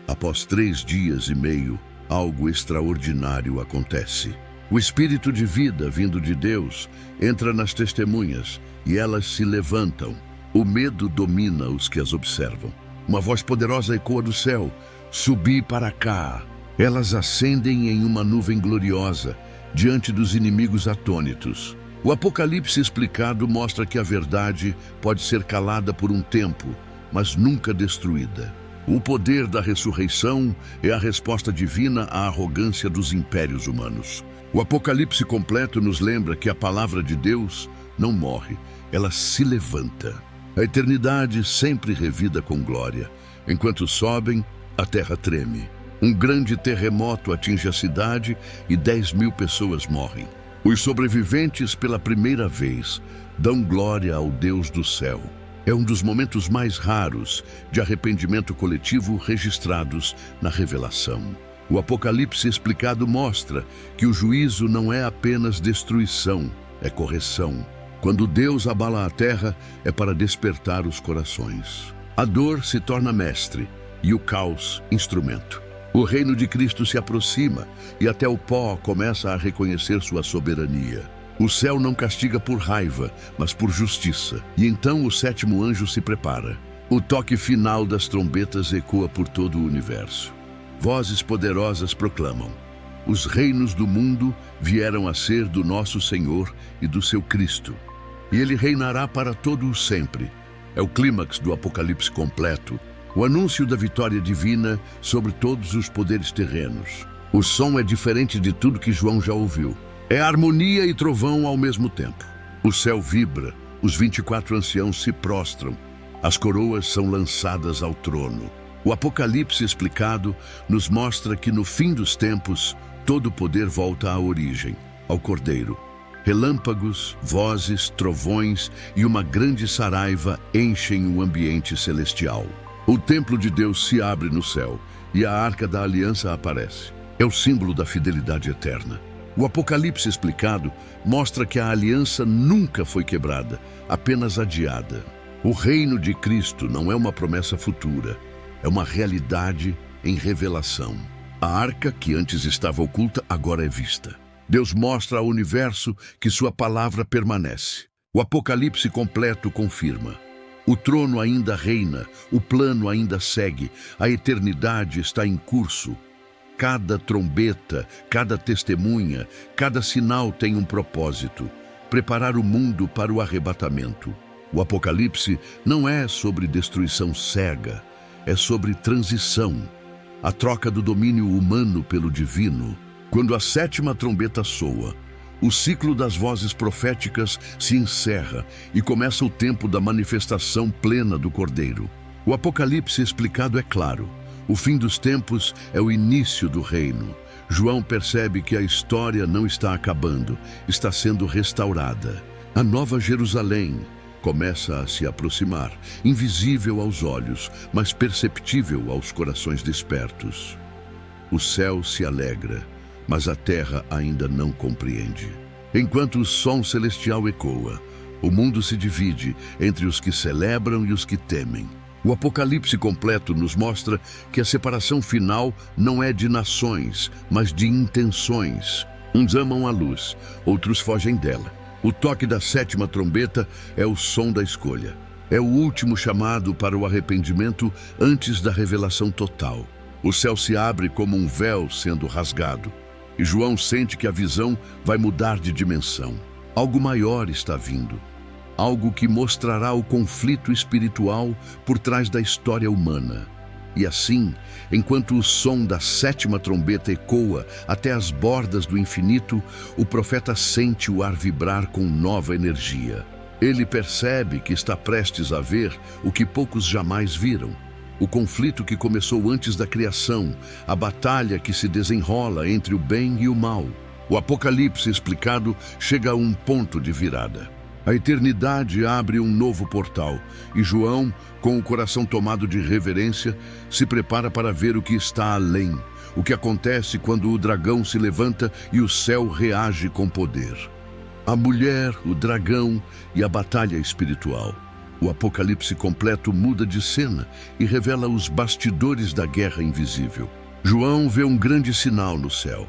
Após 3 dias e meio, algo extraordinário acontece. O espírito de vida vindo de Deus entra nas testemunhas e elas se levantam. O medo domina os que as observam. Uma voz poderosa ecoa do céu: subi para cá. Elas ascendem em uma nuvem gloriosa, diante dos inimigos atônitos. O Apocalipse explicado mostra que a verdade pode ser calada por um tempo, mas nunca destruída. O poder da ressurreição é a resposta divina à arrogância dos impérios humanos. O Apocalipse completo nos lembra que a palavra de Deus não morre, ela se levanta. A eternidade sempre revida com glória. Enquanto sobem, a terra treme. Um grande terremoto atinge a cidade e 10.000 pessoas morrem. Os sobreviventes, pela primeira vez, dão glória ao Deus do céu. É um dos momentos mais raros de arrependimento coletivo registrados na revelação. O Apocalipse explicado mostra que o juízo não é apenas destruição, é correção. Quando Deus abala a terra, é para despertar os corações. A dor se torna mestre e o caos instrumento. O reino de Cristo se aproxima e até o pó começa a reconhecer sua soberania. O céu não castiga por raiva, mas por justiça. E então o 7º anjo se prepara. O toque final das trombetas ecoa por todo o universo. Vozes poderosas proclamam: Os reinos do mundo vieram a ser do nosso Senhor e do seu Cristo, e ele reinará para todo o sempre. É o clímax do Apocalipse completo, o anúncio da vitória divina sobre todos os poderes terrenos. O som é diferente de tudo que João já ouviu. É harmonia e trovão ao mesmo tempo. O céu vibra, os 24 anciãos se prostram, as coroas são lançadas ao trono. O Apocalipse explicado nos mostra que no fim dos tempos, todo o poder volta à origem, ao Cordeiro. Relâmpagos, vozes, trovões e uma grande saraiva enchem o ambiente celestial. O templo de Deus se abre no céu e a Arca da Aliança aparece. É o símbolo da fidelidade eterna. O Apocalipse explicado mostra que a aliança nunca foi quebrada, apenas adiada. O reino de Cristo não é uma promessa futura, é uma realidade em revelação. A arca, que antes estava oculta, agora é vista. Deus mostra ao universo que sua palavra permanece. O Apocalipse completo confirma. O trono ainda reina, o plano ainda segue, a eternidade está em curso. Cada trombeta, cada testemunha, cada sinal tem um propósito: preparar o mundo para o arrebatamento. O Apocalipse não é sobre destruição cega, é sobre transição, a troca do domínio humano pelo divino. Quando a sétima trombeta soa, o ciclo das vozes proféticas se encerra e começa o tempo da manifestação plena do Cordeiro. O Apocalipse explicado é claro. O fim dos tempos é o início do reino. João percebe que a história não está acabando, está sendo restaurada. A Nova Jerusalém começa a se aproximar, invisível aos olhos, mas perceptível aos corações despertos. O céu se alegra, mas a terra ainda não compreende. Enquanto o som celestial ecoa, o mundo se divide entre os que celebram e os que temem. O Apocalipse completo nos mostra que a separação final não é de nações, mas de intenções. Uns amam a luz, outros fogem dela. O toque da sétima trombeta é o som da escolha. É o último chamado para o arrependimento antes da revelação total. O céu se abre como um véu sendo rasgado, e João sente que a visão vai mudar de dimensão. Algo maior está vindo. Algo que mostrará o conflito espiritual por trás da história humana. E assim, enquanto o som da sétima trombeta ecoa até as bordas do infinito, o profeta sente o ar vibrar com nova energia. Ele percebe que está prestes a ver o que poucos jamais viram. O conflito que começou antes da criação, a batalha que se desenrola entre o bem e o mal. O Apocalipse explicado chega a um ponto de virada. A eternidade abre um novo portal e João, com o coração tomado de reverência, se prepara para ver o que está além, o que acontece quando o dragão se levanta e o céu reage com poder. A mulher, o dragão e a batalha espiritual. O Apocalipse completo muda de cena e revela os bastidores da guerra invisível. João vê um grande sinal no céu.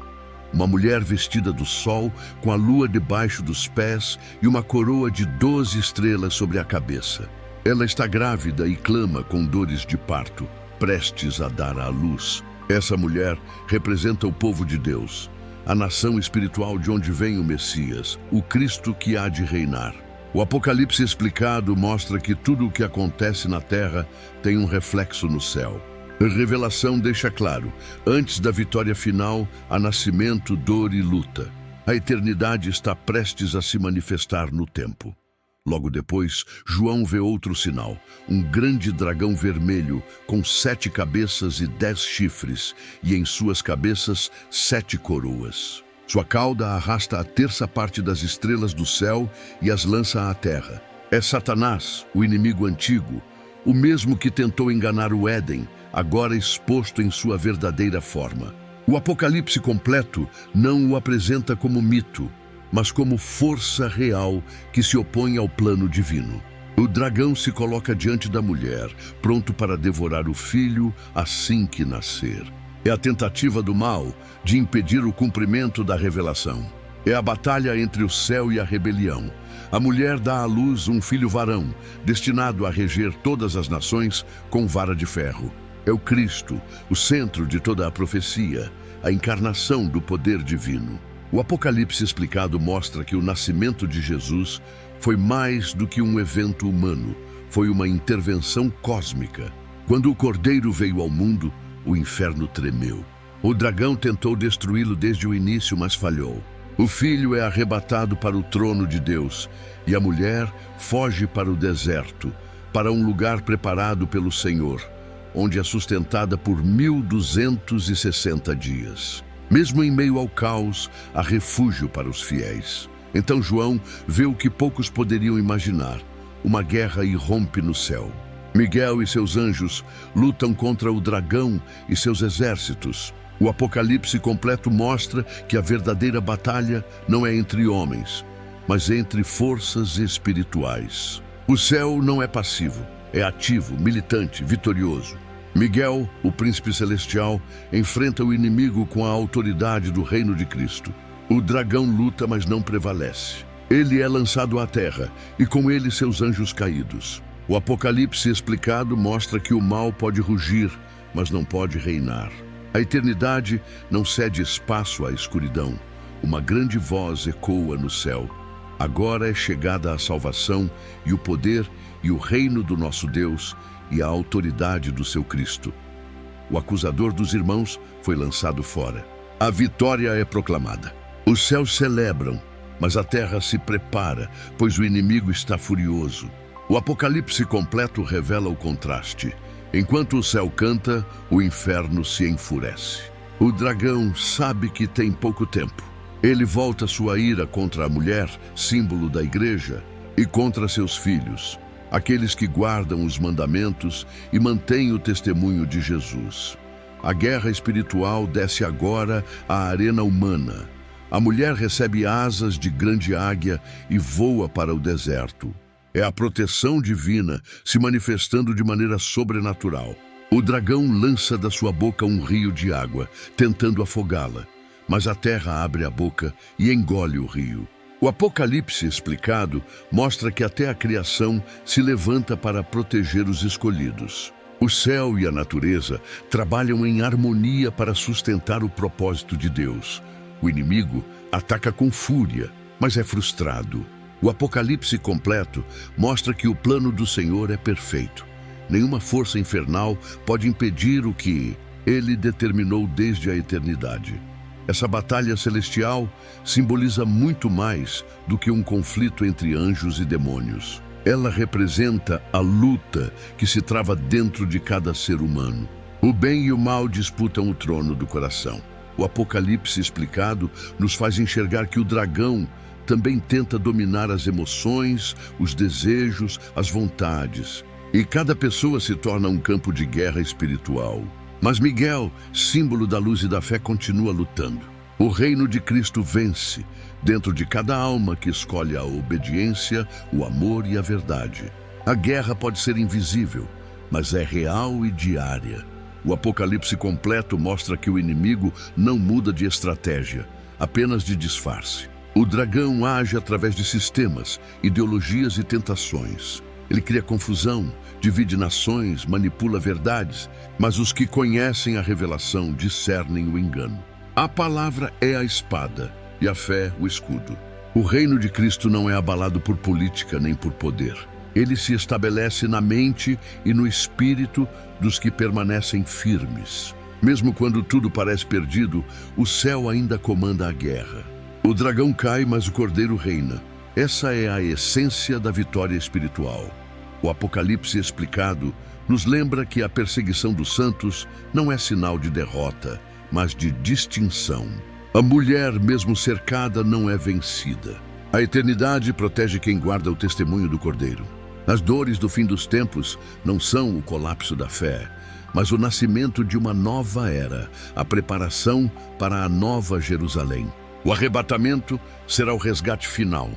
Uma mulher vestida do sol, com a lua debaixo dos pés e uma coroa de 12 estrelas sobre a cabeça. Ela está grávida e clama com dores de parto, prestes a dar à luz. Essa mulher representa o povo de Deus, a nação espiritual de onde vem o Messias, o Cristo que há de reinar. O Apocalipse explicado mostra que tudo o que acontece na terra tem um reflexo no céu. A revelação deixa claro, antes da vitória final, há nascimento, dor e luta. A eternidade está prestes a se manifestar no tempo. Logo depois, João vê outro sinal, um grande dragão vermelho com 7 cabeças e 10 chifres, e em suas cabeças 7 coroas. Sua cauda arrasta a terça parte das estrelas do céu e as lança à terra. É Satanás, o inimigo antigo, o mesmo que tentou enganar o Éden, agora exposto em sua verdadeira forma. O Apocalipse completo não o apresenta como mito, mas como força real que se opõe ao plano divino. O dragão se coloca diante da mulher, pronto para devorar o filho assim que nascer. É a tentativa do mal de impedir o cumprimento da revelação. É a batalha entre o céu e a rebelião. A mulher dá à luz um filho varão, destinado a reger todas as nações com vara de ferro. É o Cristo, o centro de toda a profecia. a encarnação do poder divino. O Apocalipse explicado mostra que o nascimento de Jesus foi mais do que um evento humano, foi uma intervenção cósmica. Quando o Cordeiro veio ao mundo, o inferno tremeu. O dragão tentou destruí-lo desde o início, mas falhou. O filho é arrebatado para o trono de Deus e a mulher foge para o deserto, para um lugar preparado pelo Senhor, onde é sustentada por 1260 dias. Mesmo em meio ao caos, há refúgio para os fiéis. Então João vê o que poucos poderiam imaginar. Uma guerra irrompe no céu. Miguel e seus anjos lutam contra o dragão e seus exércitos. O Apocalipse completo mostra que a verdadeira batalha não é entre homens, mas entre forças espirituais. O céu não é passivo, é ativo, militante, vitorioso. Miguel, o príncipe celestial, enfrenta o inimigo com a autoridade do reino de Cristo. O dragão luta, mas não prevalece. Ele é lançado à terra, e com ele seus anjos caídos. O Apocalipse explicado mostra que o mal pode rugir, mas não pode reinar. A eternidade não cede espaço à escuridão. Uma grande voz ecoa no céu. Agora é chegada a salvação e o poder e o reino do nosso Deus e a autoridade do seu Cristo. O acusador dos irmãos foi lançado fora. A vitória é proclamada. Os céus celebram, mas a terra se prepara, pois o inimigo está furioso. O Apocalipse completo revela o contraste. Enquanto o céu canta, o inferno se enfurece. O dragão sabe que tem pouco tempo. Ele volta sua ira contra a mulher, símbolo da igreja, e contra seus filhos, aqueles que guardam os mandamentos e mantêm o testemunho de Jesus. A guerra espiritual desce agora à arena humana. A mulher recebe asas de grande águia e voa para o deserto. É a proteção divina se manifestando de maneira sobrenatural. O dragão lança da sua boca um rio de água, tentando afogá-la, mas a terra abre a boca e engole o rio. O Apocalipse explicado mostra que até a criação se levanta para proteger os escolhidos. O céu e a natureza trabalham em harmonia para sustentar o propósito de Deus. O inimigo ataca com fúria, mas é frustrado. O Apocalipse completo mostra que o plano do Senhor é perfeito. Nenhuma força infernal pode impedir o que Ele determinou desde a eternidade. Essa batalha celestial simboliza muito mais do que um conflito entre anjos e demônios. Ela representa a luta que se trava dentro de cada ser humano. O bem e o mal disputam o trono do coração. O Apocalipse explicado nos faz enxergar que o dragão também tenta dominar as emoções, os desejos, as vontades. E cada pessoa se torna um campo de guerra espiritual. Mas Miguel, símbolo da luz e da fé, continua lutando. O reino de Cristo vence dentro de cada alma que escolhe a obediência, o amor e a verdade. A guerra pode ser invisível, mas é real e diária. O Apocalipse completo mostra que o inimigo não muda de estratégia, apenas de disfarce. O dragão age através de sistemas, ideologias e tentações. Ele cria confusão, divide nações, manipula verdades, mas os que conhecem a revelação discernem o engano. A palavra é a espada e a fé o escudo. O reino de Cristo não é abalado por política nem por poder. Ele se estabelece na mente e no espírito dos que permanecem firmes. Mesmo quando tudo parece perdido, o céu ainda comanda a guerra. O dragão cai, mas o cordeiro reina. Essa é a essência da vitória espiritual. O Apocalipse explicado nos lembra que a perseguição dos santos não é sinal de derrota, mas de distinção. A mulher, mesmo cercada, não é vencida. A eternidade protege quem guarda o testemunho do Cordeiro. As dores do fim dos tempos não são o colapso da fé, mas o nascimento de uma nova era, a preparação para a nova Jerusalém. O arrebatamento será o resgate final,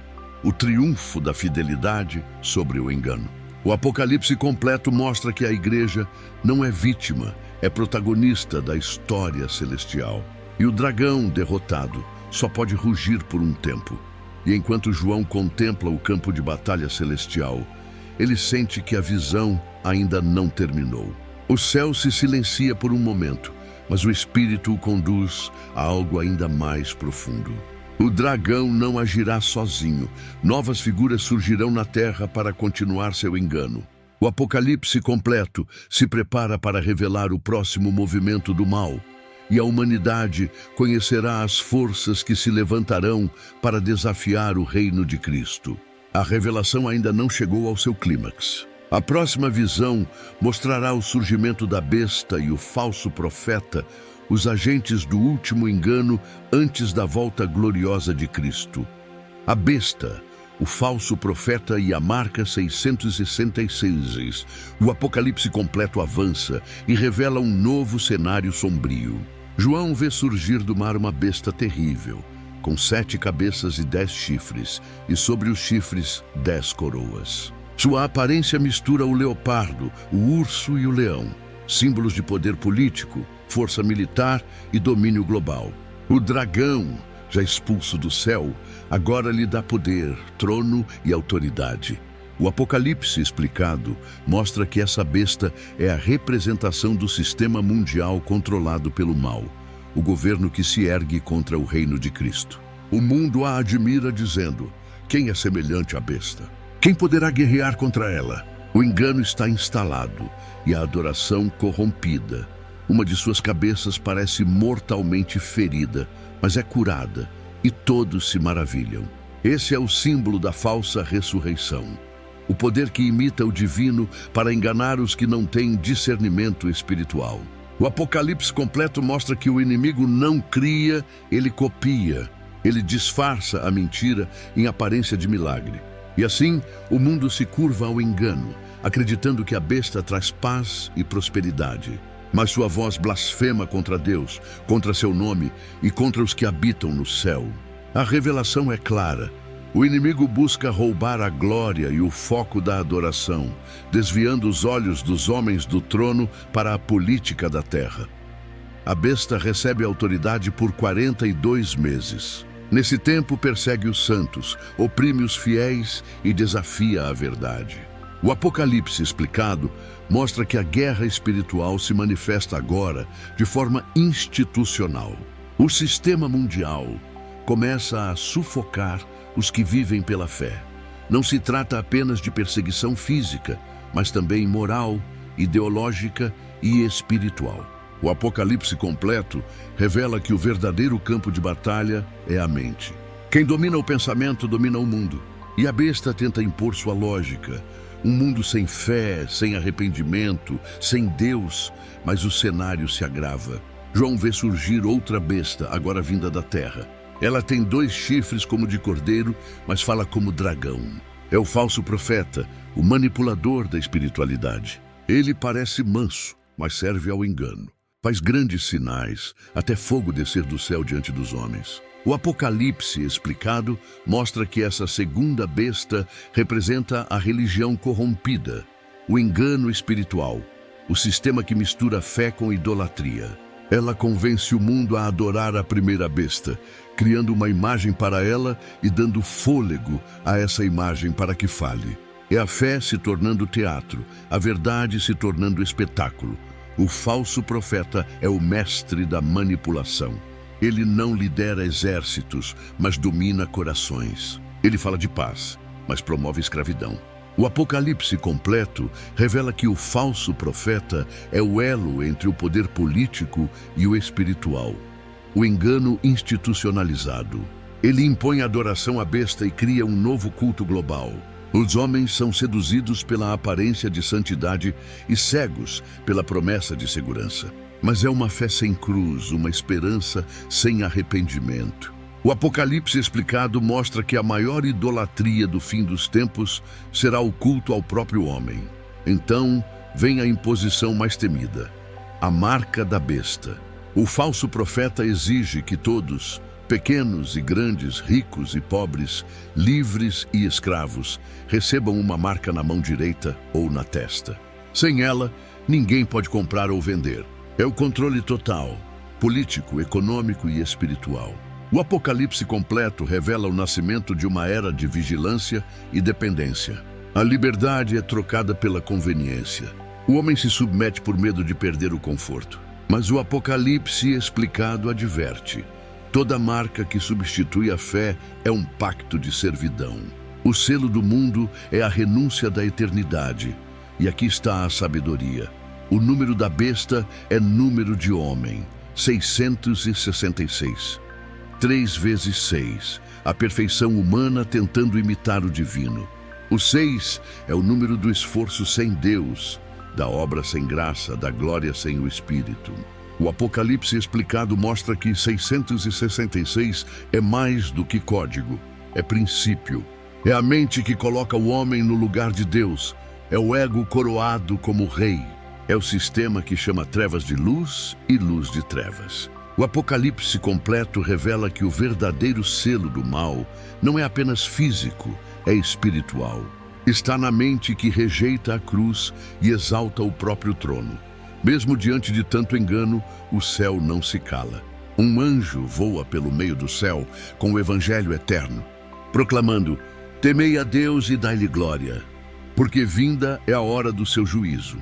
o triunfo da fidelidade sobre o engano. O Apocalipse completo mostra que a igreja não é vítima, é protagonista da história celestial. E o dragão derrotado só pode rugir por um tempo. E enquanto João contempla o campo de batalha celestial, ele sente que a visão ainda não terminou. O céu se silencia por um momento, mas o Espírito o conduz a algo ainda mais profundo. O dragão não agirá sozinho. Novas figuras surgirão na terra para continuar seu engano. O Apocalipse completo se prepara para revelar o próximo movimento do mal, e a humanidade conhecerá as forças que se levantarão para desafiar o reino de Cristo. A revelação ainda não chegou ao seu clímax. A próxima visão mostrará o surgimento da besta e o falso profeta, os agentes do último engano antes da volta gloriosa de Cristo. A besta, o falso profeta e a marca 666. O Apocalipse completo avança e revela um novo cenário sombrio. João vê surgir do mar uma besta terrível, com 7 cabeças e 10 chifres, e sobre os chifres 10 coroas. Sua aparência mistura o leopardo, o urso e o leão, símbolos de poder político, força militar e domínio global. O dragão, já expulso do céu, agora lhe dá poder, trono e autoridade. O Apocalipse explicado mostra que essa besta é a representação do sistema mundial controlado pelo mal, o governo que se ergue contra o reino de Cristo. O mundo a admira dizendo: quem é semelhante à besta? Quem poderá guerrear contra ela? O engano está instalado e a adoração corrompida. Uma de suas cabeças parece mortalmente ferida, mas é curada, e todos se maravilham. Esse é o símbolo da falsa ressurreição. O poder que imita o divino para enganar os que não têm discernimento espiritual. O Apocalipse completo mostra que o inimigo não cria, ele copia. Ele disfarça a mentira em aparência de milagre. E assim, o mundo se curva ao engano, acreditando que a besta traz paz e prosperidade. Mas sua voz blasfema contra Deus, contra seu nome e contra os que habitam no céu. A revelação é clara. O inimigo busca roubar a glória e o foco da adoração, desviando os olhos dos homens do trono para a política da terra. A besta recebe autoridade por 42 meses. Nesse tempo persegue os santos, oprime os fiéis e desafia a verdade. O Apocalipse explicado mostra que a guerra espiritual se manifesta agora de forma institucional. O sistema mundial começa a sufocar os que vivem pela fé. Não se trata apenas de perseguição física, mas também moral, ideológica e espiritual. O Apocalipse completo revela que o verdadeiro campo de batalha é a mente. Quem domina o pensamento domina o mundo, e a besta tenta impor sua lógica. Um mundo sem fé, sem arrependimento, sem Deus, mas o cenário se agrava. João vê surgir outra besta, agora vinda da terra. Ela tem 2 chifres como de cordeiro, mas fala como dragão. É o falso profeta, o manipulador da espiritualidade. Ele parece manso, mas serve ao engano. Faz grandes sinais, até fogo descer do céu diante dos homens. O Apocalipse explicado mostra que essa segunda besta representa a religião corrompida, o engano espiritual, o sistema que mistura fé com idolatria. Ela convence o mundo a adorar a primeira besta, criando uma imagem para ela e dando fôlego a essa imagem para que fale. É a fé se tornando teatro, a verdade se tornando espetáculo. O falso profeta é o mestre da manipulação. Ele não lidera exércitos, mas domina corações. Ele fala de paz, mas promove escravidão. O Apocalipse completo revela que o falso profeta é o elo entre o poder político e o espiritual. O engano institucionalizado. Ele impõe adoração à besta e cria um novo culto global. Os homens são seduzidos pela aparência de santidade e cegos pela promessa de segurança. Mas é uma fé sem cruz, uma esperança sem arrependimento. O Apocalipse explicado mostra que a maior idolatria do fim dos tempos será o culto ao próprio homem. Então, vem a imposição mais temida, a marca da besta. O falso profeta exige que todos, pequenos e grandes, ricos e pobres, livres e escravos, recebam uma marca na mão direita ou na testa. Sem ela, ninguém pode comprar ou vender. É o controle total, político, econômico e espiritual. O Apocalipse completo revela o nascimento de uma era de vigilância e dependência. A liberdade é trocada pela conveniência. O homem se submete por medo de perder o conforto. Mas o Apocalipse explicado adverte: toda marca que substitui a fé é um pacto de servidão. O selo do mundo é a renúncia da eternidade. E aqui está a sabedoria. O número da besta é número de homem, 666. 3 vezes 6, a perfeição humana tentando imitar o divino. O 6 é o número do esforço sem Deus, da obra sem graça, da glória sem o Espírito. O Apocalipse explicado mostra que 666 é mais do que código, é princípio. É a mente que coloca o homem no lugar de Deus, é o ego coroado como rei. É o sistema que chama trevas de luz e luz de trevas. O Apocalipse completo revela que o verdadeiro selo do mal não é apenas físico, é espiritual. Está na mente que rejeita a cruz e exalta o próprio trono. Mesmo diante de tanto engano, o céu não se cala. Um anjo voa pelo meio do céu com o evangelho eterno, proclamando: temei a Deus e dai-lhe glória, porque vinda é a hora do seu juízo.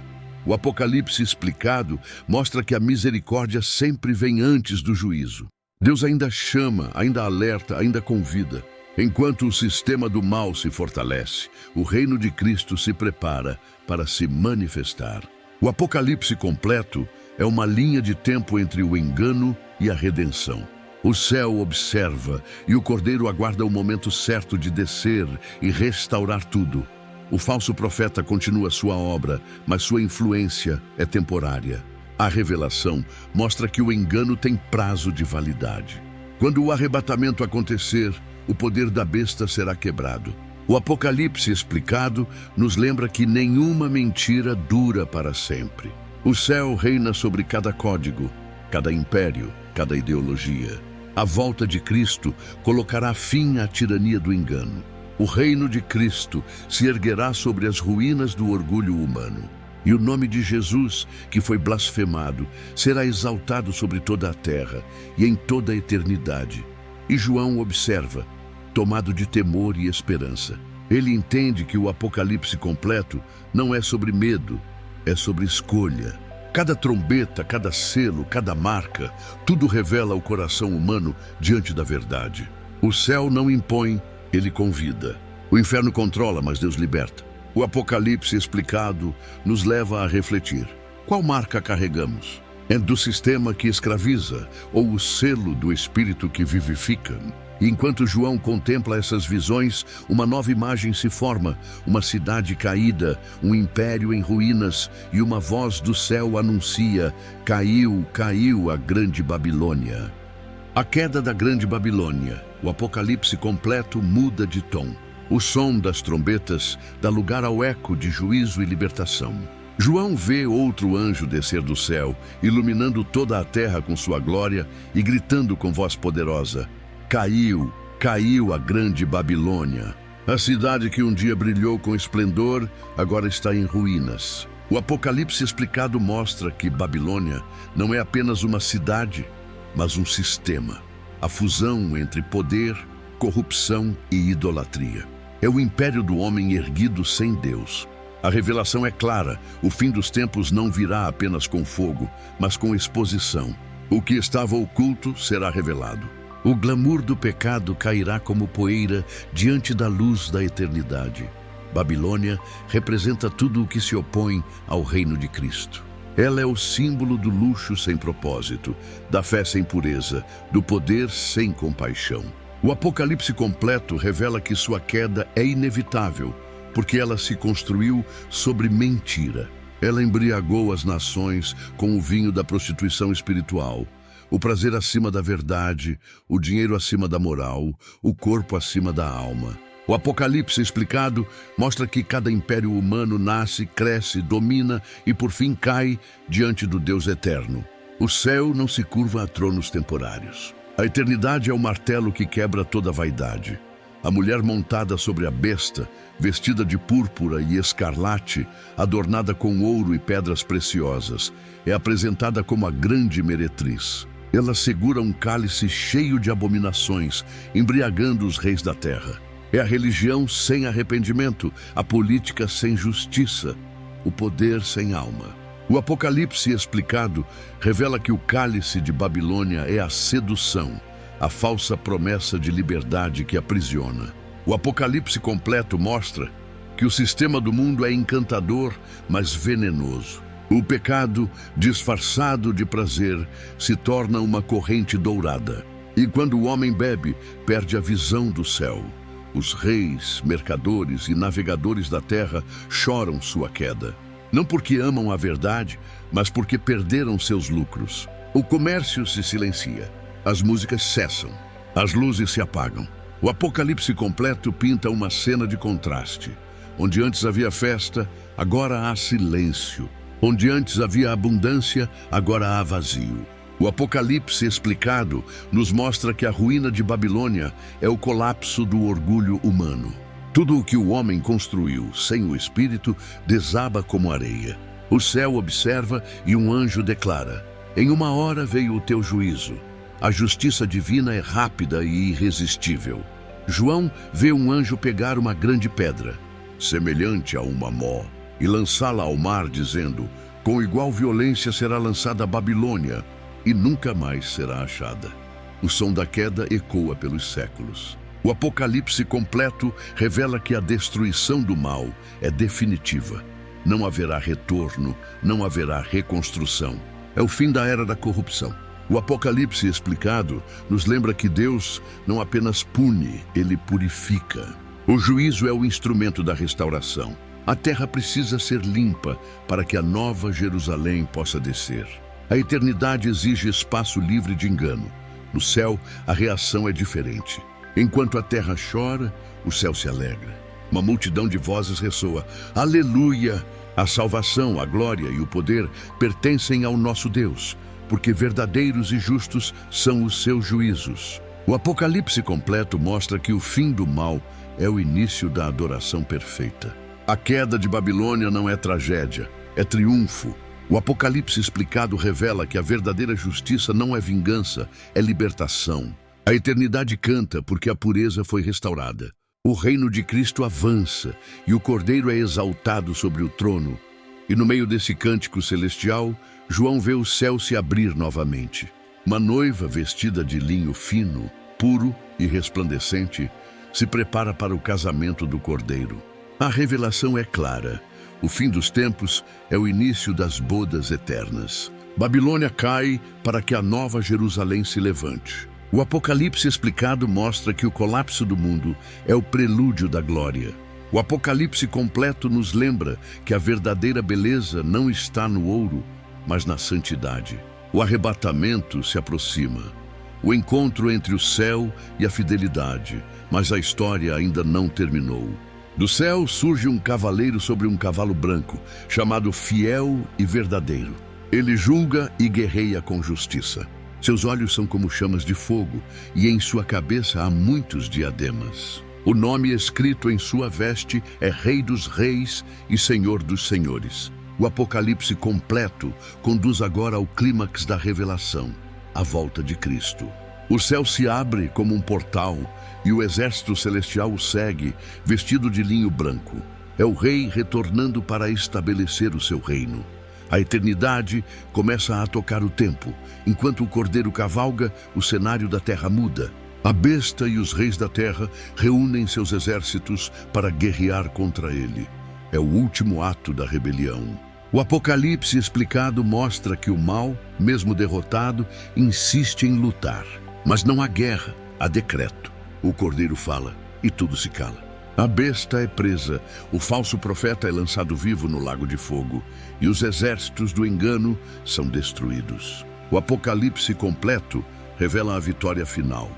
O Apocalipse explicado mostra que a misericórdia sempre vem antes do juízo. Deus ainda chama, ainda alerta, ainda convida. Enquanto o sistema do mal se fortalece, o reino de Cristo se prepara para se manifestar. O Apocalipse completo é uma linha de tempo entre o engano e a redenção. O céu observa e o Cordeiro aguarda o momento certo de descer e restaurar tudo. O falso profeta continua sua obra, mas sua influência é temporária. A revelação mostra que o engano tem prazo de validade. Quando o arrebatamento acontecer, o poder da besta será quebrado. O Apocalipse explicado nos lembra que nenhuma mentira dura para sempre. O céu reina sobre cada código, cada império, cada ideologia. A volta de Cristo colocará fim à tirania do engano. O reino de Cristo se erguerá sobre as ruínas do orgulho humano. E o nome de Jesus, que foi blasfemado, será exaltado sobre toda a terra e em toda a eternidade. E João observa, tomado de temor e esperança. Ele entende que o Apocalipse completo não é sobre medo, é sobre escolha. Cada trombeta, cada selo, cada marca, tudo revela o coração humano diante da verdade. O céu não impõe, ele convida. O inferno controla, mas Deus liberta. O Apocalipse explicado nos leva a refletir. Qual marca carregamos? É do sistema que escraviza ou o selo do Espírito que vivifica? E enquanto João contempla essas visões, uma nova imagem se forma, uma cidade caída, um império em ruínas, e uma voz do céu anuncia: caiu, caiu a grande Babilônia. A queda da grande Babilônia, o Apocalipse completo muda de tom. O som das trombetas dá lugar ao eco de juízo e libertação. João vê outro anjo descer do céu, iluminando toda a terra com sua glória e gritando com voz poderosa: caiu, caiu a grande Babilônia. A cidade que um dia brilhou com esplendor, agora está em ruínas. O Apocalipse explicado mostra que Babilônia não é apenas uma cidade, mas um sistema. A fusão entre poder, corrupção e idolatria. É o império do homem erguido sem Deus. A revelação é clara: o fim dos tempos não virá apenas com fogo, mas com exposição. O que estava oculto será revelado. O glamour do pecado cairá como poeira diante da luz da eternidade. Babilônia representa tudo o que se opõe ao reino de Cristo. Ela é o símbolo do luxo sem propósito, da fé sem pureza, do poder sem compaixão. O Apocalipse completo revela que sua queda é inevitável, porque ela se construiu sobre mentira. Ela embriagou as nações com o vinho da prostituição espiritual, o prazer acima da verdade, o dinheiro acima da moral, o corpo acima da alma. O Apocalipse explicado mostra que cada império humano nasce, cresce, domina e por fim cai diante do Deus eterno. O céu não se curva a tronos temporários. A eternidade é o martelo que quebra toda vaidade. A mulher montada sobre a besta, vestida de púrpura e escarlate, adornada com ouro e pedras preciosas, é apresentada como a grande meretriz. Ela segura um cálice cheio de abominações, embriagando os reis da terra. É a religião sem arrependimento, a política sem justiça, o poder sem alma. O Apocalipse explicado revela que o cálice de Babilônia é a sedução, a falsa promessa de liberdade que aprisiona. O Apocalipse completo mostra que o sistema do mundo é encantador, mas venenoso. O pecado, disfarçado de prazer, se torna uma corrente dourada. E quando o homem bebe, perde a visão do céu. Os reis, mercadores e navegadores da terra choram sua queda. Não porque amam a verdade, mas porque perderam seus lucros. O comércio se silencia, as músicas cessam, as luzes se apagam. O Apocalipse completo pinta uma cena de contraste. Onde antes havia festa, agora há silêncio. Onde antes havia abundância, agora há vazio. O Apocalipse explicado nos mostra que a ruína de Babilônia é o colapso do orgulho humano. Tudo o que o homem construiu sem o Espírito desaba como areia. O céu observa e um anjo declara: em uma hora veio o teu juízo. A justiça divina é rápida e irresistível. João vê um anjo pegar uma grande pedra, semelhante a uma mó, e lançá-la ao mar, dizendo: com igual violência será lançada a Babilônia, e nunca mais será achada. O som da queda ecoa pelos séculos. O Apocalipse completo revela que a destruição do mal é definitiva. Não haverá retorno, não haverá reconstrução. É o fim da era da corrupção. O Apocalipse explicado nos lembra que Deus não apenas pune, ele purifica. O juízo é o instrumento da restauração. A terra precisa ser limpa para que a nova Jerusalém possa descer. A eternidade exige espaço livre de engano. No céu, a reação é diferente. Enquanto a terra chora, o céu se alegra. Uma multidão de vozes ressoa: aleluia! A salvação, a glória e o poder pertencem ao nosso Deus, porque verdadeiros e justos são os seus juízos. O Apocalipse completo mostra que o fim do mal é o início da adoração perfeita. A queda de Babilônia não é tragédia, é triunfo. O Apocalipse explicado revela que a verdadeira justiça não é vingança, é libertação. A eternidade canta porque a pureza foi restaurada. O reino de Cristo avança e o Cordeiro é exaltado sobre o trono. E no meio desse cântico celestial, João vê o céu se abrir novamente. Uma noiva vestida de linho fino, puro e resplandecente, se prepara para o casamento do Cordeiro. A revelação é clara. O fim dos tempos é o início das bodas eternas. Babilônia cai para que a nova Jerusalém se levante. O Apocalipse explicado mostra que o colapso do mundo é o prelúdio da glória. O Apocalipse completo nos lembra que a verdadeira beleza não está no ouro, mas na santidade. O arrebatamento se aproxima. O encontro entre o céu e a fidelidade, mas a história ainda não terminou. Do céu surge um cavaleiro sobre um cavalo branco, chamado Fiel e Verdadeiro. Ele julga e guerreia com justiça. Seus olhos são como chamas de fogo, e em sua cabeça há muitos diademas. O nome escrito em sua veste é Rei dos Reis e Senhor dos Senhores. O Apocalipse completo conduz agora ao clímax da revelação, a volta de Cristo. O céu se abre como um portal e o exército celestial o segue, vestido de linho branco. É o rei retornando para estabelecer o seu reino. A eternidade começa a tocar o tempo. Enquanto o Cordeiro cavalga, o cenário da terra muda. A besta e os reis da terra reúnem seus exércitos para guerrear contra ele. É o último ato da rebelião. O Apocalipse explicado mostra que o mal, mesmo derrotado, insiste em lutar. Mas não há guerra, há decreto. O Cordeiro fala e tudo se cala. A besta é presa, o falso profeta é lançado vivo no lago de fogo, e os exércitos do engano são destruídos. O Apocalipse completo revela a vitória final.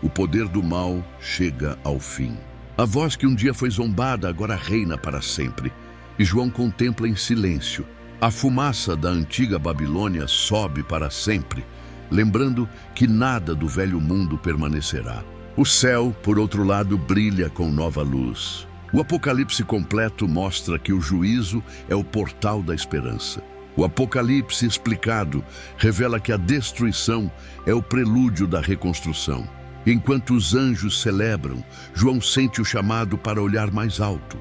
O poder do mal chega ao fim. A voz que um dia foi zombada agora reina para sempre, e João contempla em silêncio. A fumaça da antiga Babilônia sobe para sempre, lembrando que nada do velho mundo permanecerá. O céu, por outro lado, brilha com nova luz. O Apocalipse completo mostra que o juízo é o portal da esperança. O Apocalipse explicado revela que a destruição é o prelúdio da reconstrução. Enquanto os anjos celebram, João sente o chamado para olhar mais alto.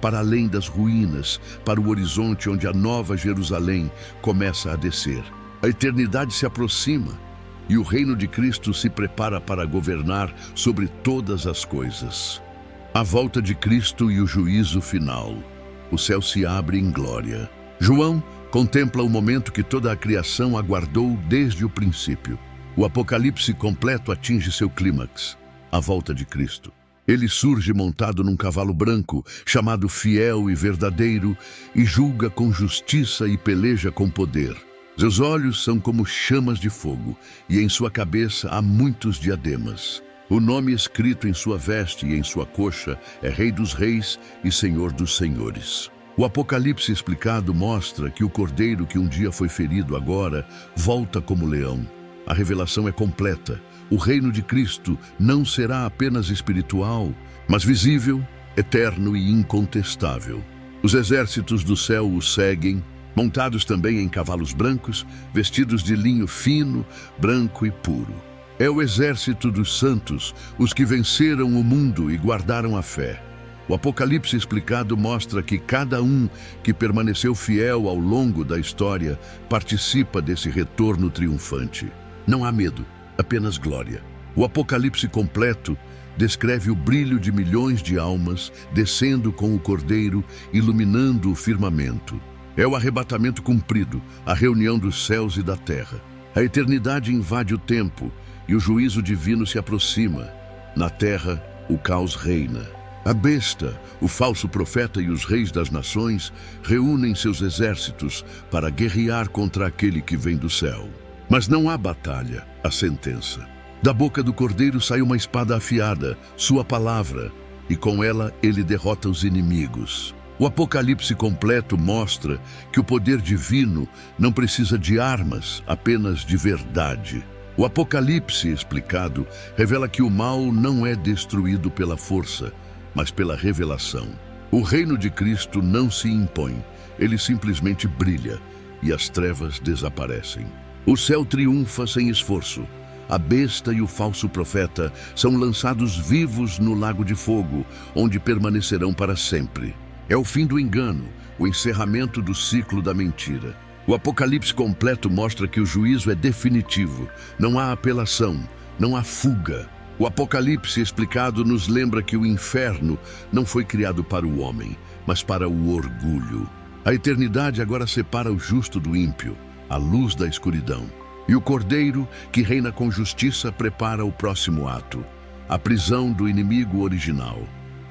para além das ruínas, para o horizonte onde a nova Jerusalém começa a descer. A eternidade se aproxima e o reino de Cristo se prepara para governar sobre todas as coisas. A volta de Cristo e o juízo final. O céu se abre em glória. João contempla o momento que toda a criação aguardou desde o princípio. O Apocalipse completo atinge seu clímax, a volta de Cristo. Ele surge montado num cavalo branco, chamado Fiel e Verdadeiro, e julga com justiça e peleja com poder. Seus olhos são como chamas de fogo, e em sua cabeça há muitos diademas. O nome escrito em sua veste e em sua coxa é Rei dos Reis e Senhor dos Senhores. O Apocalipse explicado mostra que o cordeiro que um dia foi ferido agora volta como leão. A revelação é completa. O reino de Cristo não será apenas espiritual, mas visível, eterno e incontestável. Os exércitos do céu o seguem, montados também em cavalos brancos, vestidos de linho fino, branco e puro. É o exército dos santos, os que venceram o mundo e guardaram a fé. O Apocalipse explicado mostra que cada um que permaneceu fiel ao longo da história participa desse retorno triunfante. Não há medo, apenas glória. O Apocalipse completo descreve o brilho de milhões de almas descendo com o Cordeiro, iluminando o firmamento. É o arrebatamento cumprido, a reunião dos céus e da terra. A eternidade invade o tempo e o juízo divino se aproxima. Na terra, o caos reina. A besta, o falso profeta e os reis das nações reúnem seus exércitos para guerrear contra aquele que vem do céu. Mas não há batalha, há sentença. Da boca do Cordeiro sai uma espada afiada, sua palavra, e com ela ele derrota os inimigos. O Apocalipse completo mostra que o poder divino não precisa de armas, apenas de verdade. O Apocalipse explicado revela que o mal não é destruído pela força, mas pela revelação. O reino de Cristo não se impõe, ele simplesmente brilha e as trevas desaparecem. O céu triunfa sem esforço. A besta e o falso profeta são lançados vivos no lago de fogo, onde permanecerão para sempre. É o fim do engano, o encerramento do ciclo da mentira. O Apocalipse completo mostra que o juízo é definitivo. Não há apelação, não há fuga. O Apocalipse explicado nos lembra que o inferno não foi criado para o homem, mas para o orgulho. A eternidade agora separa o justo do ímpio, a luz da escuridão. E o Cordeiro, que reina com justiça, prepara o próximo ato, a prisão do inimigo original,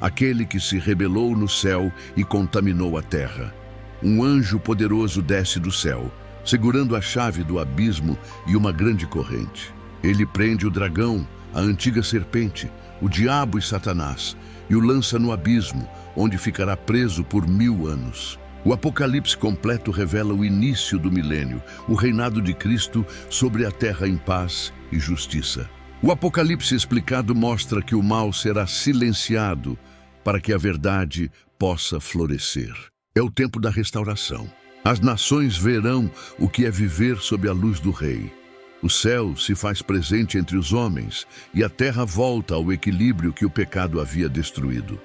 aquele que se rebelou no céu e contaminou a terra. Um anjo poderoso desce do céu, segurando a chave do abismo e uma grande corrente. Ele prende o dragão, a antiga serpente, o diabo e Satanás, e o lança no abismo, onde ficará preso por 1000 anos. O Apocalipse completo revela o início do milênio, o reinado de Cristo sobre a terra em paz e justiça. O Apocalipse explicado mostra que o mal será silenciado para que a verdade possa florescer. É o tempo da restauração. As nações verão o que é viver sob a luz do Rei. O céu se faz presente entre os homens e a terra volta ao equilíbrio que o pecado havia destruído.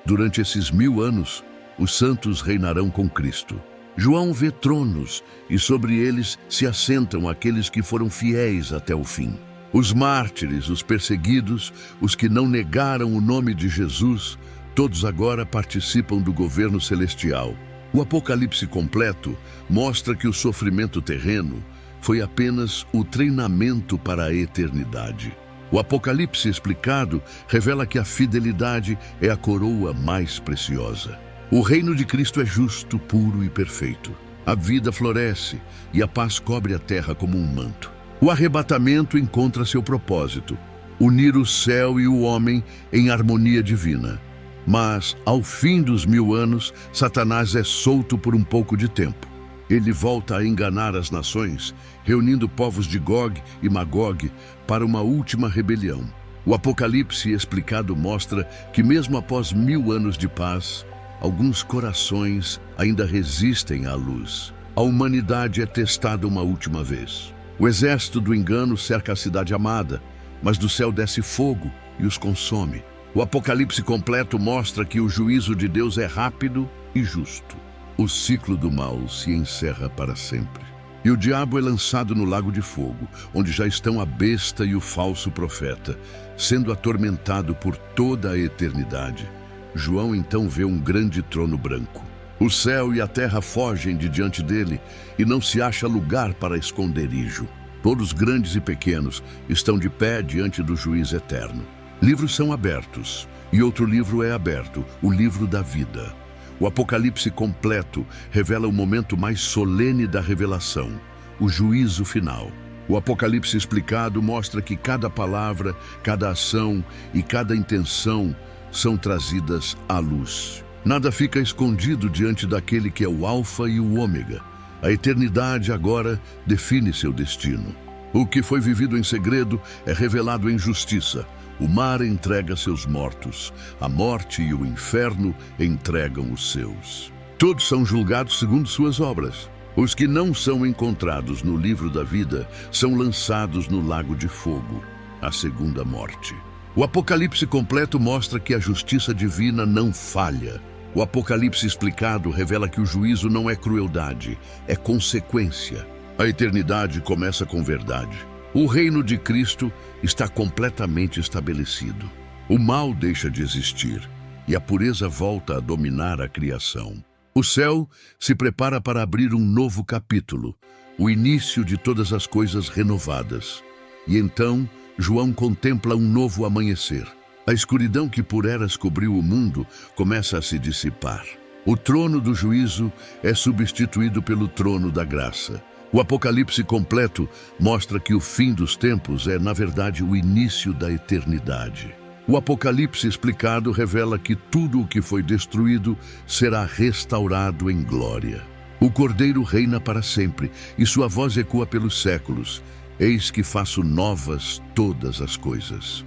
Durante esses 1000 anos, os santos reinarão com Cristo. João vê tronos e sobre eles se assentam aqueles que foram fiéis até o fim. Os mártires, os perseguidos, os que não negaram o nome de Jesus, todos agora participam do governo celestial. O Apocalipse completo mostra que o sofrimento terreno foi apenas o treinamento para a eternidade. O Apocalipse explicado revela que a fidelidade é a coroa mais preciosa. O reino de Cristo é justo, puro e perfeito. A vida floresce e a paz cobre a terra como um manto. O arrebatamento encontra seu propósito: unir o céu e o homem em harmonia divina. Mas, ao fim dos 1000 anos, Satanás é solto por um pouco de tempo. Ele volta a enganar as nações, reunindo povos de Gog e Magog para uma última rebelião. O Apocalipse explicado mostra que mesmo após 1000 anos de paz, alguns corações ainda resistem à luz. A humanidade é testada uma última vez. O exército do engano cerca a cidade amada, mas do céu desce fogo e os consome. O Apocalipse completo mostra que o juízo de Deus é rápido e justo. O ciclo do mal se encerra para sempre. E o diabo é lançado no lago de fogo, onde já estão a besta e o falso profeta, sendo atormentado por toda a eternidade. João então vê um grande trono branco. O céu e a terra fogem de diante dele e não se acha lugar para esconderijo. Todos grandes e pequenos estão de pé diante do juiz eterno. Livros são abertos e outro livro é aberto, o livro da vida. O Apocalipse completo revela o momento mais solene da revelação, o juízo final. O Apocalipse explicado mostra que cada palavra, cada ação e cada intenção são trazidas à luz. Nada fica escondido diante daquele que é o Alfa e o Ômega. A eternidade agora define seu destino. O que foi vivido em segredo é revelado em justiça. O mar entrega seus mortos, a morte e o inferno entregam os seus. Todos são julgados segundo suas obras. Os que não são encontrados no livro da vida são lançados no lago de fogo, a segunda morte. O Apocalipse completo mostra que a justiça divina não falha. O Apocalipse explicado revela que o juízo não é crueldade, é consequência. A eternidade começa com verdade. O reino de Cristo está completamente estabelecido. O mal deixa de existir e a pureza volta a dominar a criação. O céu se prepara para abrir um novo capítulo, o início de todas as coisas renovadas. E então, João contempla um novo amanhecer. A escuridão que por eras cobriu o mundo começa a se dissipar. O trono do juízo é substituído pelo trono da graça. O Apocalipse completo mostra que o fim dos tempos é, na verdade, o início da eternidade. O Apocalipse explicado revela que tudo o que foi destruído será restaurado em glória. O Cordeiro reina para sempre e sua voz ecoa pelos séculos. Eis que faço novas todas as coisas.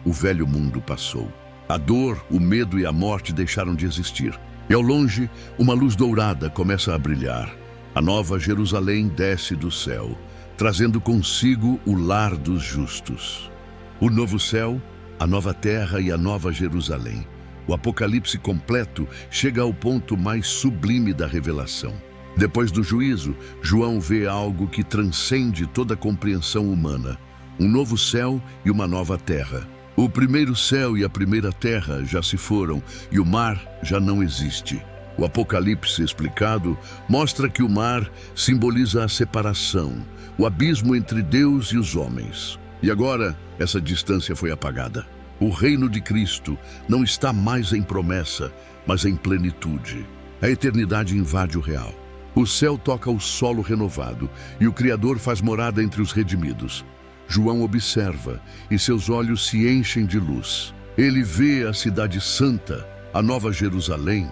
O velho mundo passou. A dor, o medo e a morte deixaram de existir. E ao longe, uma luz dourada começa a brilhar. A nova Jerusalém desce do céu, trazendo consigo o lar dos justos. O novo céu, a nova terra e a nova Jerusalém. O Apocalipse completo chega ao ponto mais sublime da revelação. Depois do juízo, João vê algo que transcende toda a compreensão humana. Um novo céu e uma nova terra. O primeiro céu e a primeira terra já se foram e o mar já não existe. O Apocalipse explicado mostra que o mar simboliza a separação, o abismo entre Deus e os homens. E agora, essa distância foi apagada. O reino de Cristo não está mais em promessa, mas em plenitude. A eternidade invade o real. O céu toca o solo renovado e o Criador faz morada entre os redimidos. João observa e seus olhos se enchem de luz. Ele vê a cidade santa, a nova Jerusalém,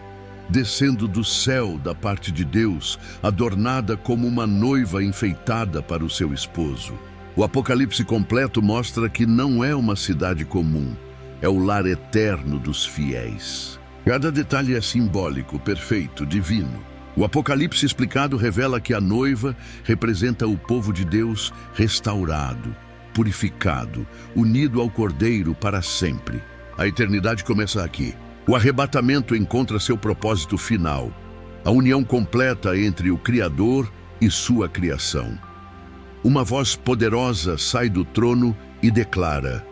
descendo do céu da parte de Deus, adornada como uma noiva enfeitada para o seu esposo. O Apocalipse completo mostra que não é uma cidade comum, é o lar eterno dos fiéis. Cada detalhe é simbólico, perfeito, divino. O Apocalipse explicado revela que a noiva representa o povo de Deus restaurado, purificado, unido ao Cordeiro para sempre. A eternidade começa aqui. O arrebatamento encontra seu propósito final, a união completa entre o Criador e sua criação. Uma voz poderosa sai do trono e declara: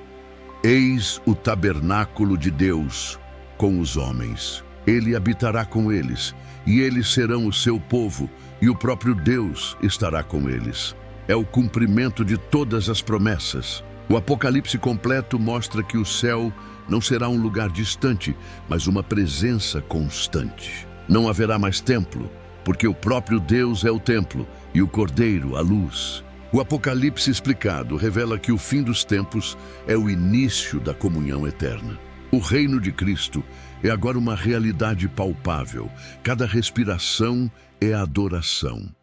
Eis o tabernáculo de Deus com os homens. Ele habitará com eles, e eles serão o seu povo, e o próprio Deus estará com eles. É o cumprimento de todas as promessas. O Apocalipse completo mostra que o céu não será um lugar distante, mas uma presença constante. Não haverá mais templo, porque o próprio Deus é o templo e o Cordeiro a luz. O Apocalipse explicado revela que o fim dos tempos é o início da comunhão eterna. O reino de Cristo é agora uma realidade palpável. Cada respiração é adoração.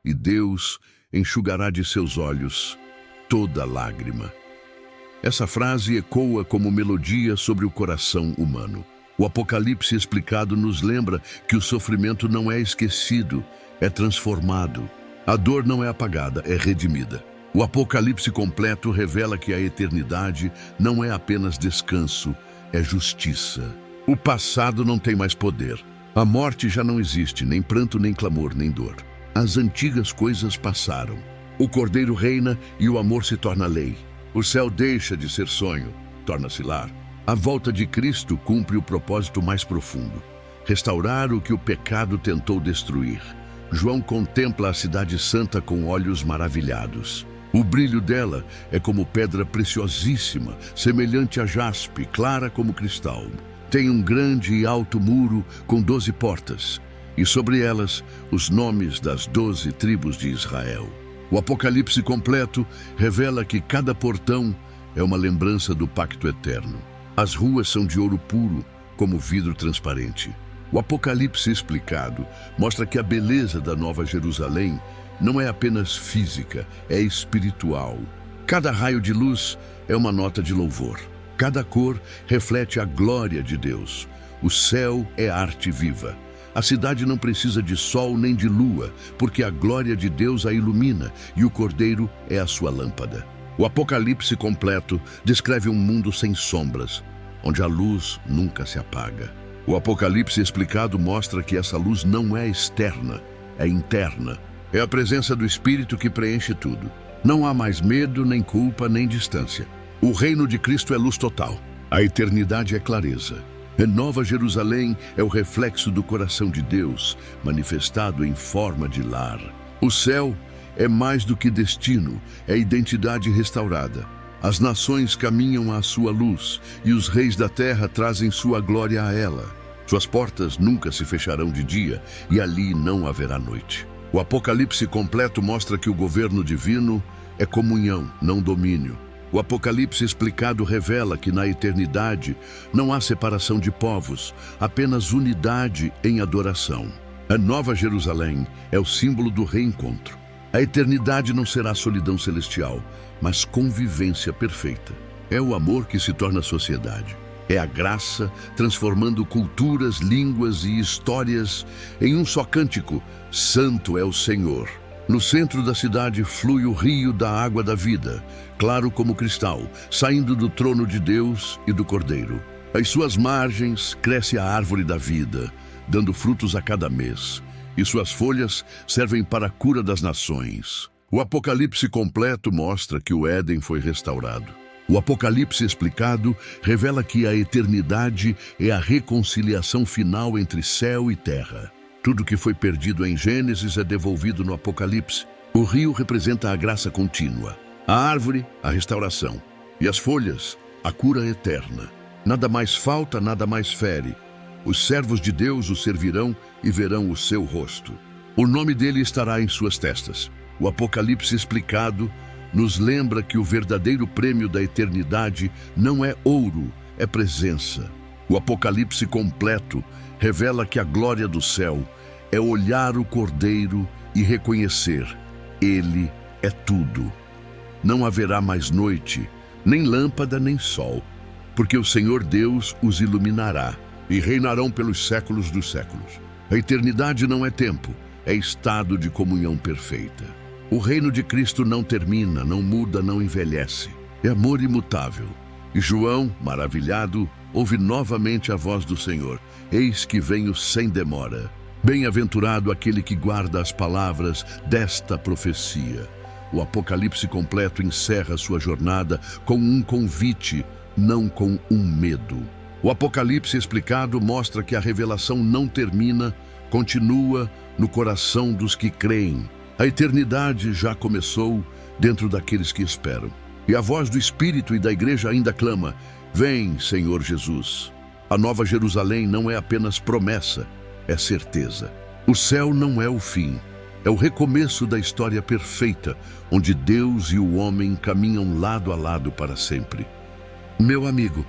E Deus enxugará de seus olhos toda lágrima. Essa frase ecoa como melodia sobre o coração humano. O Apocalipse explicado nos lembra que o sofrimento não é esquecido, é transformado. A dor não é apagada, é redimida. O Apocalipse completo revela que a eternidade não é apenas descanso, é justiça. O passado não tem mais poder. A morte já não existe, nem pranto, nem clamor, nem dor. As antigas coisas passaram. O Cordeiro reina e o amor se torna lei. O céu deixa de ser sonho, torna-se lar. A volta de Cristo cumpre o propósito mais profundo: restaurar o que o pecado tentou destruir. João contempla a cidade santa com olhos maravilhados. O brilho dela é como pedra preciosíssima, semelhante a jaspe, clara como cristal. Tem um grande e alto muro com 12 portas, e sobre elas os nomes das 12 tribos de Israel. O Apocalipse completo revela que cada portão é uma lembrança do pacto eterno. As ruas são de ouro puro, como vidro transparente. O Apocalipse explicado mostra que a beleza da Nova Jerusalém não é apenas física, é espiritual. Cada raio de luz é uma nota de louvor. Cada cor reflete a glória de Deus. O céu é arte viva. A cidade não precisa de sol nem de lua, porque a glória de Deus a ilumina e o Cordeiro é a sua lâmpada. O Apocalipse completo descreve um mundo sem sombras, onde a luz nunca se apaga. O Apocalipse explicado mostra que essa luz não é externa, é interna. É a presença do Espírito que preenche tudo. Não há mais medo, nem culpa, nem distância. O reino de Cristo é luz total. A eternidade é clareza. A Nova Jerusalém é o reflexo do coração de Deus, manifestado em forma de lar. O céu é mais do que destino, é identidade restaurada. As nações caminham à sua luz, e os reis da terra trazem sua glória a ela. Suas portas nunca se fecharão de dia, e ali não haverá noite. O Apocalipse completo mostra que o governo divino é comunhão, não domínio. O Apocalipse explicado revela que na eternidade não há separação de povos, apenas unidade em adoração. A Nova Jerusalém é o símbolo do reencontro. A eternidade não será solidão celestial, mas convivência perfeita. É o amor que se torna sociedade. É a graça transformando culturas, línguas e histórias em um só cântico: Santo é o Senhor. No centro da cidade flui o rio da água da vida, claro como cristal, saindo do trono de Deus e do Cordeiro. Às suas margens cresce a árvore da vida, dando frutos a cada mês, e suas folhas servem para a cura das nações. O Apocalipse completo mostra que o Éden foi restaurado. O Apocalipse explicado revela que a eternidade é a reconciliação final entre céu e terra. Tudo que foi perdido em Gênesis é devolvido no Apocalipse. O rio representa a graça contínua, a árvore, a restauração, e as folhas, a cura eterna. Nada mais falta, nada mais fere. Os servos de Deus o servirão e verão o seu rosto. O nome dele estará em suas testas. O Apocalipse explicado nos lembra que o verdadeiro prêmio da eternidade não é ouro, é presença. O Apocalipse completo revela que a glória do céu é olhar o Cordeiro e reconhecer: Ele é tudo. Não haverá mais noite, nem lâmpada, nem sol, porque o Senhor Deus os iluminará e reinarão pelos séculos dos séculos. A eternidade não é tempo, é estado de comunhão perfeita. O reino de Cristo não termina, não muda, não envelhece. É amor imutável. E João, maravilhado, ouve novamente a voz do Senhor: Eis que venho sem demora. Bem-aventurado aquele que guarda as palavras desta profecia. O Apocalipse completo encerra sua jornada com um convite, não com um medo. O Apocalipse explicado mostra que a revelação não termina, continua no coração dos que creem. A eternidade já começou dentro daqueles que esperam. E a voz do Espírito e da Igreja ainda clama: Vem, Senhor Jesus. A Nova Jerusalém não é apenas promessa, é certeza. O céu não é o fim, é o recomeço da história perfeita, onde Deus e o homem caminham lado a lado para sempre. Meu amigo,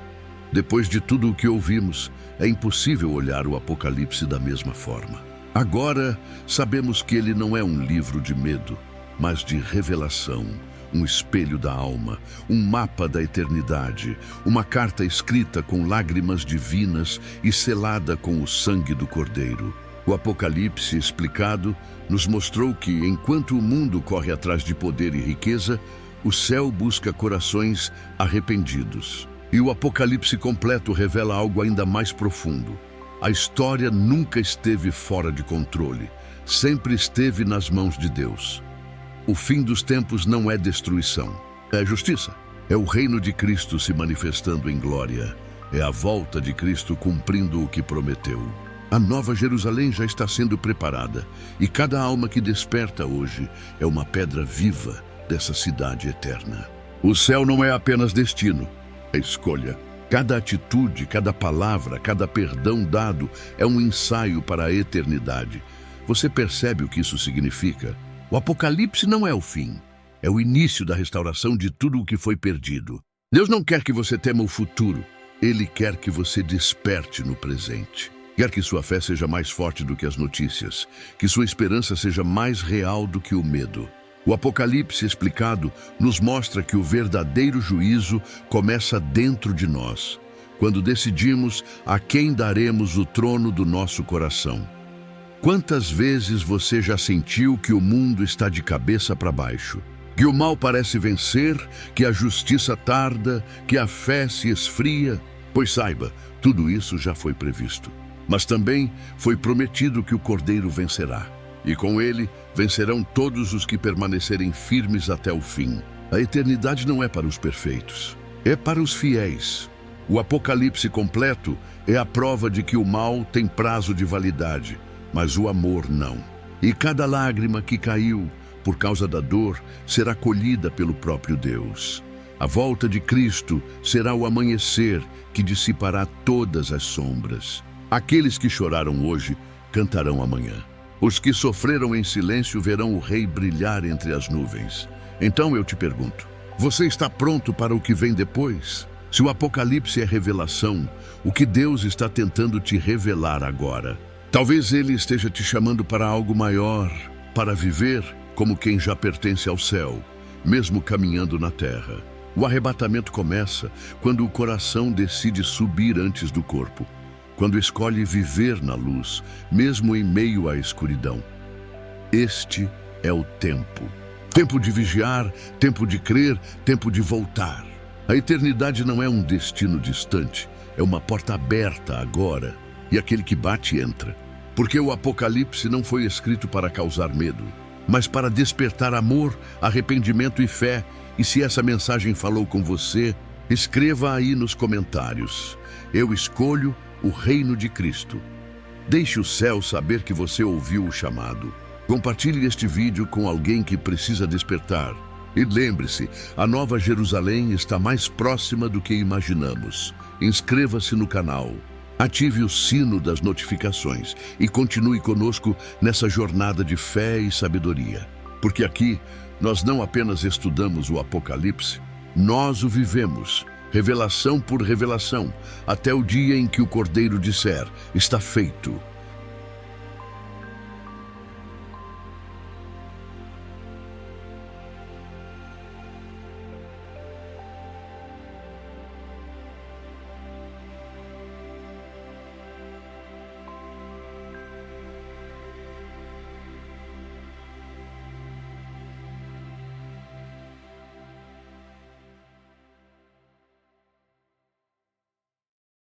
depois de tudo o que ouvimos, é impossível olhar o Apocalipse da mesma forma. Agora, sabemos que ele não é um livro de medo, mas de revelação, um espelho da alma, um mapa da eternidade, uma carta escrita com lágrimas divinas e selada com o sangue do Cordeiro. O Apocalipse explicado nos mostrou que, enquanto o mundo corre atrás de poder e riqueza, o céu busca corações arrependidos. E o Apocalipse completo revela algo ainda mais profundo. A história nunca esteve fora de controle, sempre esteve nas mãos de Deus. O fim dos tempos não é destruição, é justiça. É o reino de Cristo se manifestando em glória. É a volta de Cristo cumprindo o que prometeu. A nova Jerusalém já está sendo preparada, e cada alma que desperta hoje é uma pedra viva dessa cidade eterna. O céu não é apenas destino, é escolha. Cada atitude, cada palavra, cada perdão dado é um ensaio para a eternidade. Você percebe o que isso significa? O Apocalipse não é o fim, é o início da restauração de tudo o que foi perdido. Deus não quer que você tema o futuro, Ele quer que você desperte no presente. Quer que sua fé seja mais forte do que as notícias, que sua esperança seja mais real do que o medo. O Apocalipse explicado nos mostra que o verdadeiro juízo começa dentro de nós, quando decidimos a quem daremos o trono do nosso coração. Quantas vezes você já sentiu que o mundo está de cabeça para baixo? Que o mal parece vencer, que a justiça tarda, que a fé se esfria? Pois saiba, tudo isso já foi previsto. Mas também foi prometido que o Cordeiro vencerá. E com ele vencerão todos os que permanecerem firmes até o fim. A eternidade não é para os perfeitos, é para os fiéis. O Apocalipse completo é a prova de que o mal tem prazo de validade, mas o amor não. E cada lágrima que caiu por causa da dor será colhida pelo próprio Deus. A volta de Cristo será o amanhecer que dissipará todas as sombras. Aqueles que choraram hoje cantarão amanhã. Os que sofreram em silêncio verão o Rei brilhar entre as nuvens. Então eu te pergunto, você está pronto para o que vem depois? Se o Apocalipse é revelação, o que Deus está tentando te revelar agora? Talvez Ele esteja te chamando para algo maior, para viver como quem já pertence ao céu, mesmo caminhando na terra. O arrebatamento começa quando o coração decide subir antes do corpo, quando escolhe viver na luz, mesmo em meio à escuridão. Este é o tempo. Tempo de vigiar, tempo de crer, tempo de voltar. A eternidade não é um destino distante, é uma porta aberta agora, e aquele que bate entra. Porque o Apocalipse não foi escrito para causar medo, mas para despertar amor, arrependimento e fé. E se essa mensagem falou com você, escreva aí nos comentários: eu escolho o reino de Cristo. Deixe o céu saber que você ouviu o chamado. Compartilhe este vídeo com alguém que precisa despertar. E lembre-se, a Nova Jerusalém está mais próxima do que imaginamos. Inscreva-se no canal, ative o sino das notificações e continue conosco nessa jornada de fé e sabedoria. Porque aqui, nós não apenas estudamos o Apocalipse, nós o vivemos, revelação por revelação, até o dia em que o Cordeiro disser: está feito.